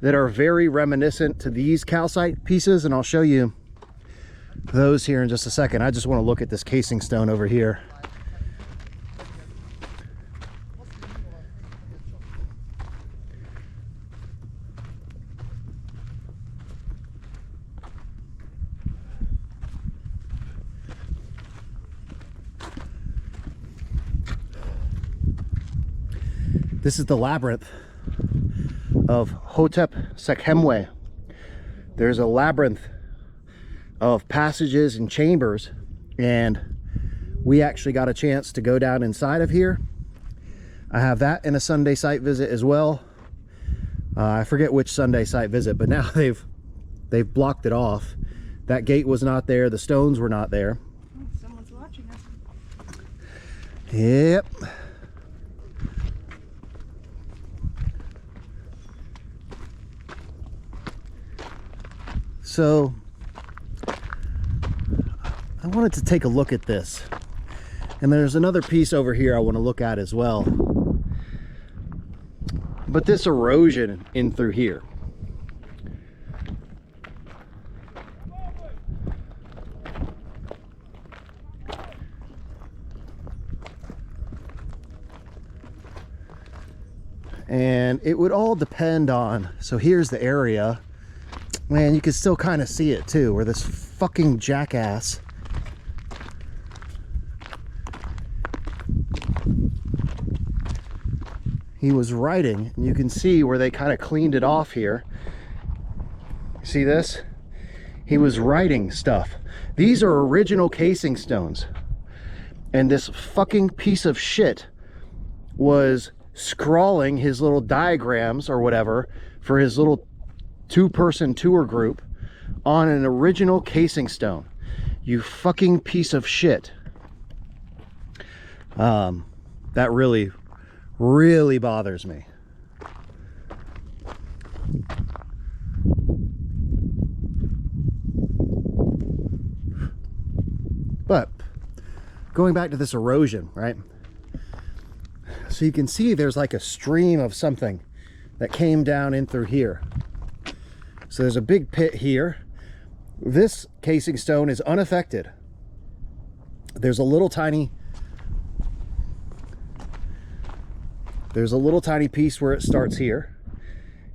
that are very reminiscent to these calcite pieces, and I'll show you those here in just a second. I just want to look at this casing stone over here. This is the labyrinth of Hotep Sekhemwe. There's a labyrinth of passages and chambers, and we actually got a chance to go down inside of here. I have that in a Sunday site visit as well. I forget which Sunday site visit, but now they've blocked it off. That gate was not there, the stones were not there. Oh, someone's watching us. Yep. So I wanted to take a look at this, and there's another piece over here I want to look at as well, but this erosion in through here, and it would all depend on, so here's the area. Man, you can still kind of see it too, where this fucking jackass he was writing, and you can see where they kind of cleaned it off here. See this? He was writing stuff. These are original casing stones, and this fucking piece of shit was scrawling his little diagrams or whatever for his little two-person tour group on an original casing stone. You fucking piece of shit. That really bothers me. But going back to this erosion, right? So you can see there's like a stream of something that came down in through here. So there's a big pit here. This casing stone is unaffected. There's a little tiny piece where it starts here.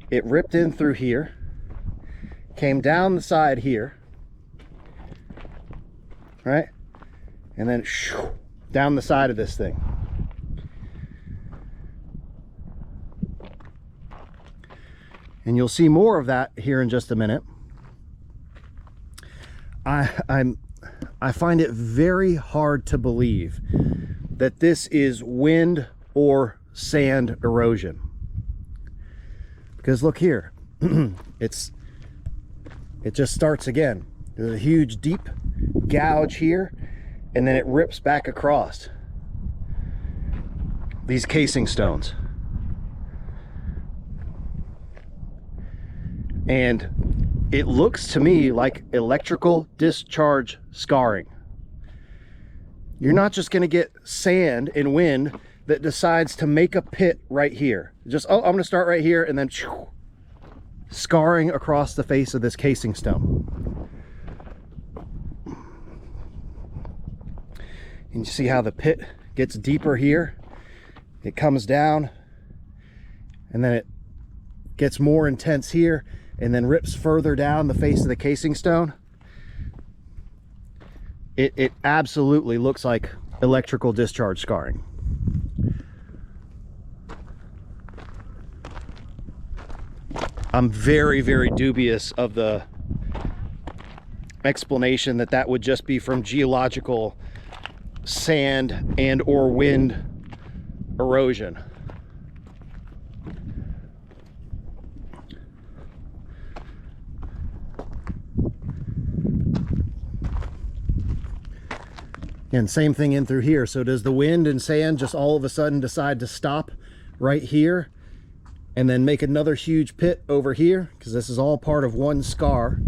It ripped in through here, came down the side here, right? And then down the side of this thing. And you'll see more of that here in just a minute. I find it very hard to believe that this is wind or sand erosion. Because look here, it just starts again. There's a huge deep gouge here, and then it rips back across these casing stones. And it looks to me like electrical discharge scarring. You're not just going to get sand and wind that decides to make a pit right here. Just, oh, I'm going to start right here, and then scarring across the face of this casing stone. And you see how the pit gets deeper here? It comes down, and then it gets more intense here, and then rips further down the face of the casing stone. It absolutely looks like electrical discharge scarring. I'm very, very dubious of the explanation that that would just be from geological sand and or wind erosion. And same thing in through here. So does the wind and sand just all of a sudden decide to stop right here and then make another huge pit over here? Because this is all part of one scar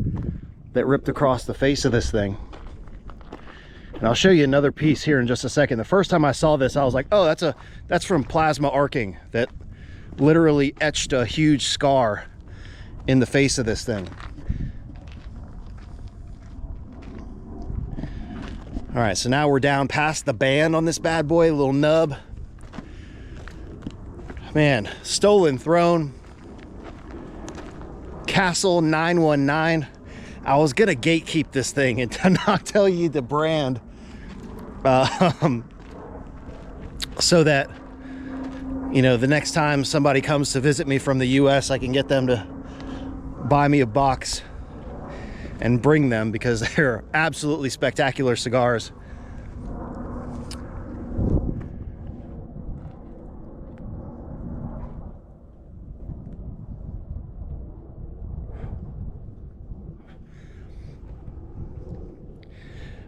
that ripped across the face of this thing. And I'll show you another piece here in just a second. The first time I saw this, I was like, oh, that's from plasma arcing that literally etched a huge scar in the face of this thing. All right, so now we're down past the band on this bad boy, a little nub. Man, stolen throne, Castle 919. I was gonna gatekeep this thing and not tell you the brand, so that, you know, the next time somebody comes to visit me from the US, I can get them to buy me a box and bring them, because they're absolutely spectacular cigars.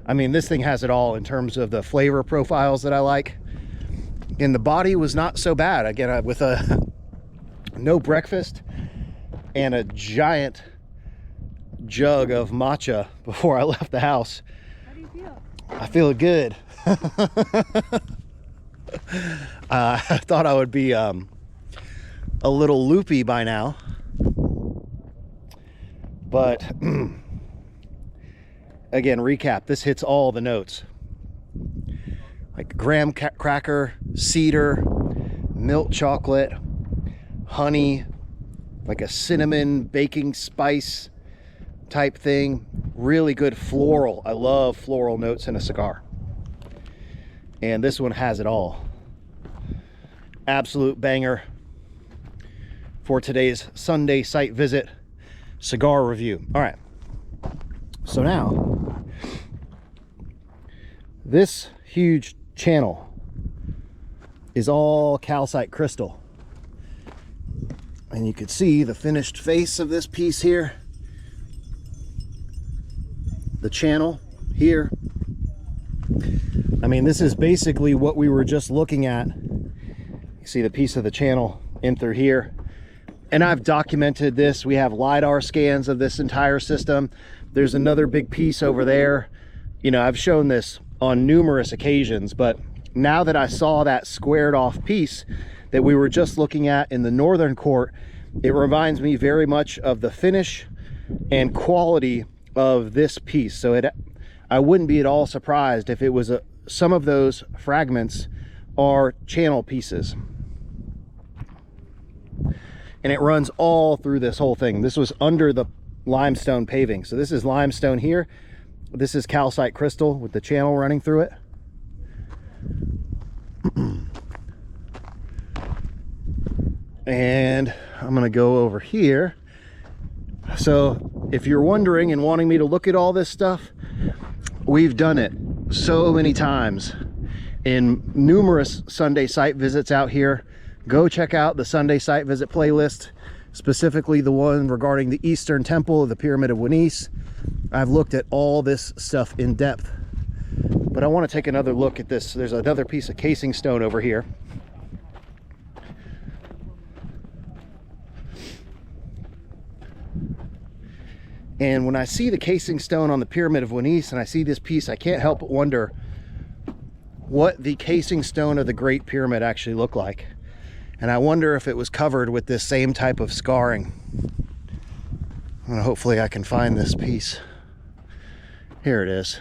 I mean, this thing has it all in terms of the flavor profiles that I like. And the body was not so bad. Again, with a no breakfast and a giant jug of matcha before I left the house. How do you feel? I feel good. I thought I would be a little loopy by now. But again, recap, this hits all the notes. Like graham cracker, cedar, milk chocolate, honey, like a cinnamon baking spice type thing. Really good floral. I love floral notes in a cigar. And this one has it all. Absolute banger for today's Sunday site visit cigar review. All right. So now, this huge channel is all calcite crystal. And you can see the finished face of this piece here. The channel here. I mean, this is basically what we were just looking at. You see the piece of the channel in through here. And I've documented this. We have LiDAR scans of this entire system. There's another big piece over there. You know, I've shown this on numerous occasions, but now that I saw that squared off piece that we were just looking at in the northern court, it reminds me very much of the finish and quality of this piece. So I wouldn't be at all surprised if it was some of those fragments are channel pieces. And it runs all through this whole thing. This was under the limestone paving. So this is limestone here. This is calcite crystal with the channel running through it. And I'm gonna go over here. So if you're wondering and wanting me to look at all this stuff, we've done it so many times in numerous Sunday site visits out here. Go check out the Sunday site visit playlist, specifically the one regarding the Eastern Temple of the Pyramid of Wenice. I've looked at all this stuff in depth, but I want to take another look at this. There's another piece of casing stone over here. And when I see the casing stone on the Pyramid of Wenice and I see this piece, I can't help but wonder what the casing stone of the Great Pyramid actually looked like. And I wonder if it was covered with this same type of scarring. And hopefully I can find this piece. Here it is.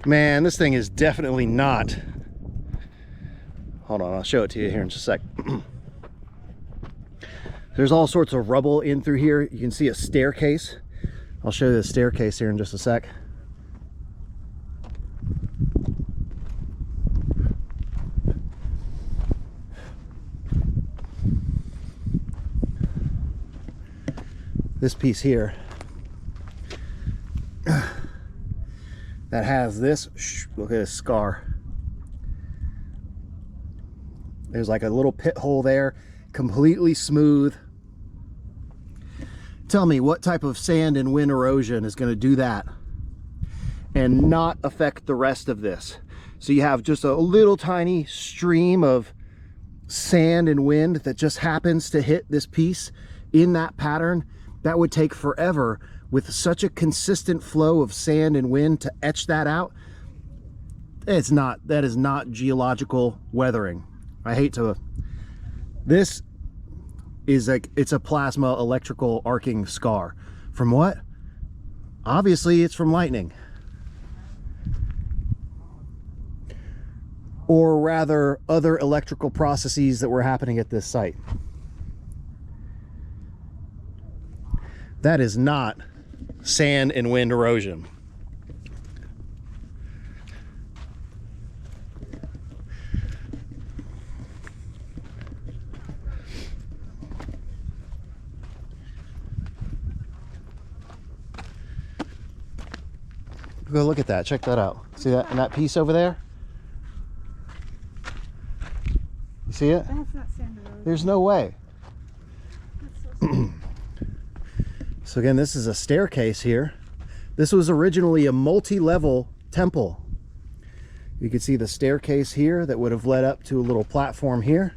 Man, this thing is definitely not. Hold on, I'll show it to you here in just a sec. There's all sorts of rubble in through here. You can see a staircase. I'll show you the staircase here in just a sec. This piece here that has this, look at this scar. There's like a little pit hole there, completely smooth. Tell me what type of sand and wind erosion is going to do that. and not affect the rest of this. So you have just a little tiny stream of sand and wind that just happens to hit this piece in that pattern. That would take forever with such a consistent flow of sand and wind to etch that out. That is not geological weathering. I hate to, this is like, it's a plasma electrical arcing scar. From what? Obviously it's from lightning. Or rather, other electrical processes that were happening at this site. That is not sand and wind erosion. Go look at that. Check that out. See that in that piece over there? You see it? That's not sand erosion. There's no way. That's so sad. So again, this is a staircase here. This was originally a multi-level temple. You can see the staircase here that would have led up to a little platform here.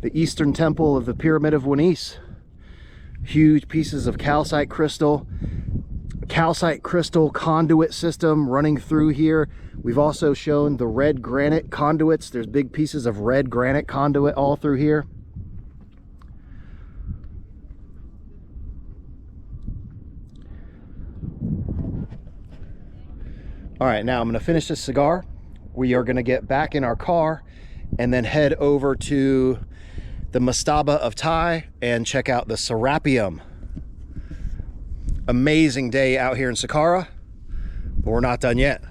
The eastern temple of the Pyramid of Wunis. Huge pieces of calcite crystal conduit system running through here. We've also shown the red granite conduits. There's big pieces of red granite conduit all through here. All right, now I'm going to finish this cigar. We are going to get back in our car and then head over to the Mastaba of Tai and check out the Serapeum. Amazing day out here in Saqqara, but we're not done yet.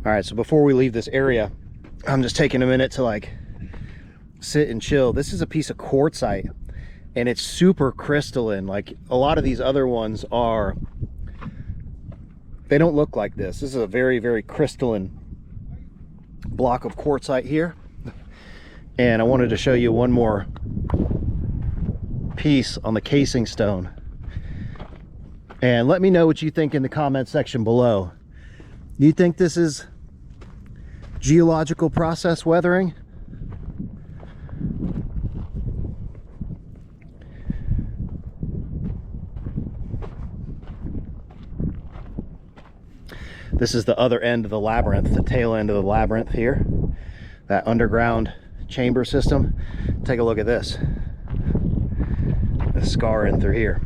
All right, so before we leave this area, I'm just taking a minute to like sit and chill. This is a piece of quartzite and it's super crystalline. Like a lot of these other ones are, they don't look like this. This is a very, very crystalline block of quartzite here. And I wanted to show you one more piece on the casing stone. And let me know what you think in the comment section below. Do you think this is geological process weathering? This is the other end of the labyrinth, the tail end of the labyrinth here. That underground chamber system. Take a look at this. The scar in through here.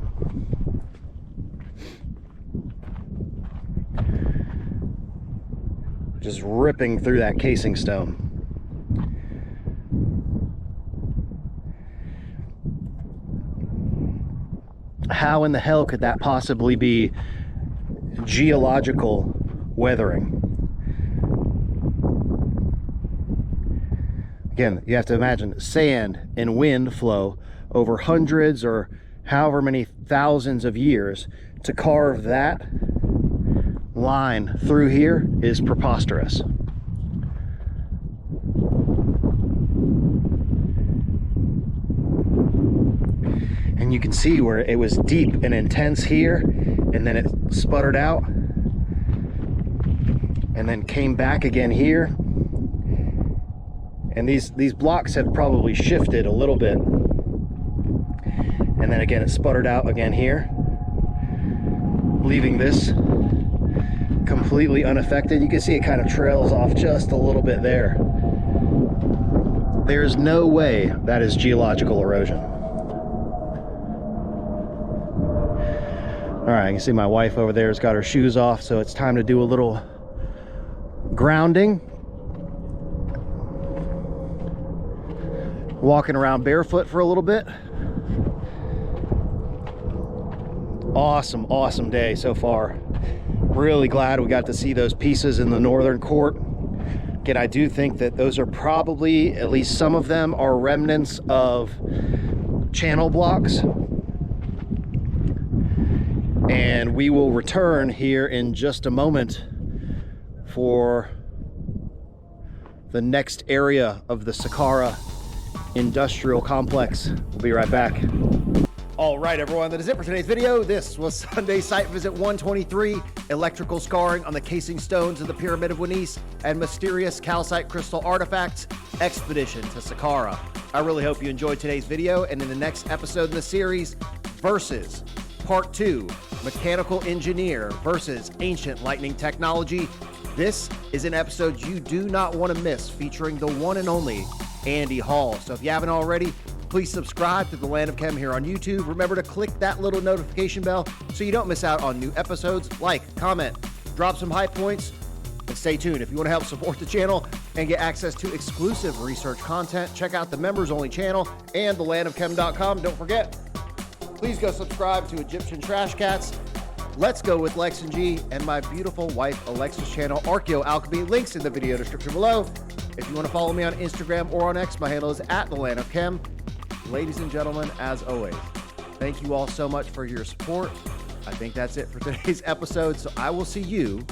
Just ripping through that casing stone. How in the hell could that possibly be geological weathering? Again, you have to imagine sand and wind flow over hundreds or however many thousands of years. To carve that line through here is preposterous. And you can see where it was deep and intense here, and then it sputtered out and then came back again here. And these blocks have probably shifted a little bit, and then again it sputtered out again here, leaving this completely unaffected. You can see it kind of trails off just a little bit there. There's no way that is geological erosion. All right, you can see my wife over there has got her shoes off, so it's time to do a little grounding. Walking around barefoot for a little bit. Awesome day so far. Really glad we got to see those pieces in the northern court. Again, I do think that those are probably, at least some of them, are remnants of channel blocks. And we will return here in just a moment for the next area of the Saqqara industrial complex. We'll be right back. All right, everyone, that is it for today's video. This was Sunday Site Visit 123, electrical scarring on the casing stones of the Pyramid of Winis, and mysterious calcite crystal artifacts, expedition to Saqqara. I really hope you enjoyed today's video, and in the next episode in the series, Versus, Part 2, Mechanical Engineer versus Ancient Lightning Technology. This is an episode you do not want to miss, featuring the one and only Andy Hall. So if you haven't already, please subscribe to The Land of Chem here on YouTube. Remember to click that little notification bell so you don't miss out on new episodes. Like, comment, drop some high points, and stay tuned. If you want to help support the channel and get access to exclusive research content, check out the members-only channel and thelandofchem.com. Don't forget, please go subscribe to Egyptian Trash Cats, Let's Go with Lex and G, and my beautiful wife Alexa's channel, Archeoalchemy. Links in the video description below. If you want to follow me on Instagram or on X, my handle is @thelandofchem. Ladies and gentlemen, as always, thank you all so much for your support. I think that's it for today's episode, so I will see you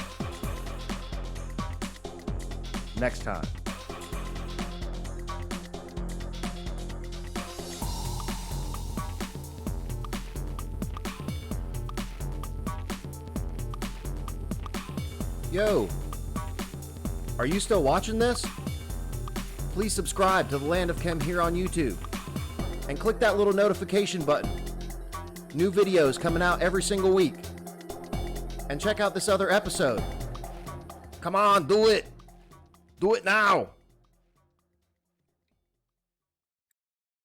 next time. Yo, are you still watching this? Please subscribe to The Land of Chem here on YouTube and click that little notification button. New videos coming out every single week. And check out this other episode. Come on, do it. Do it now.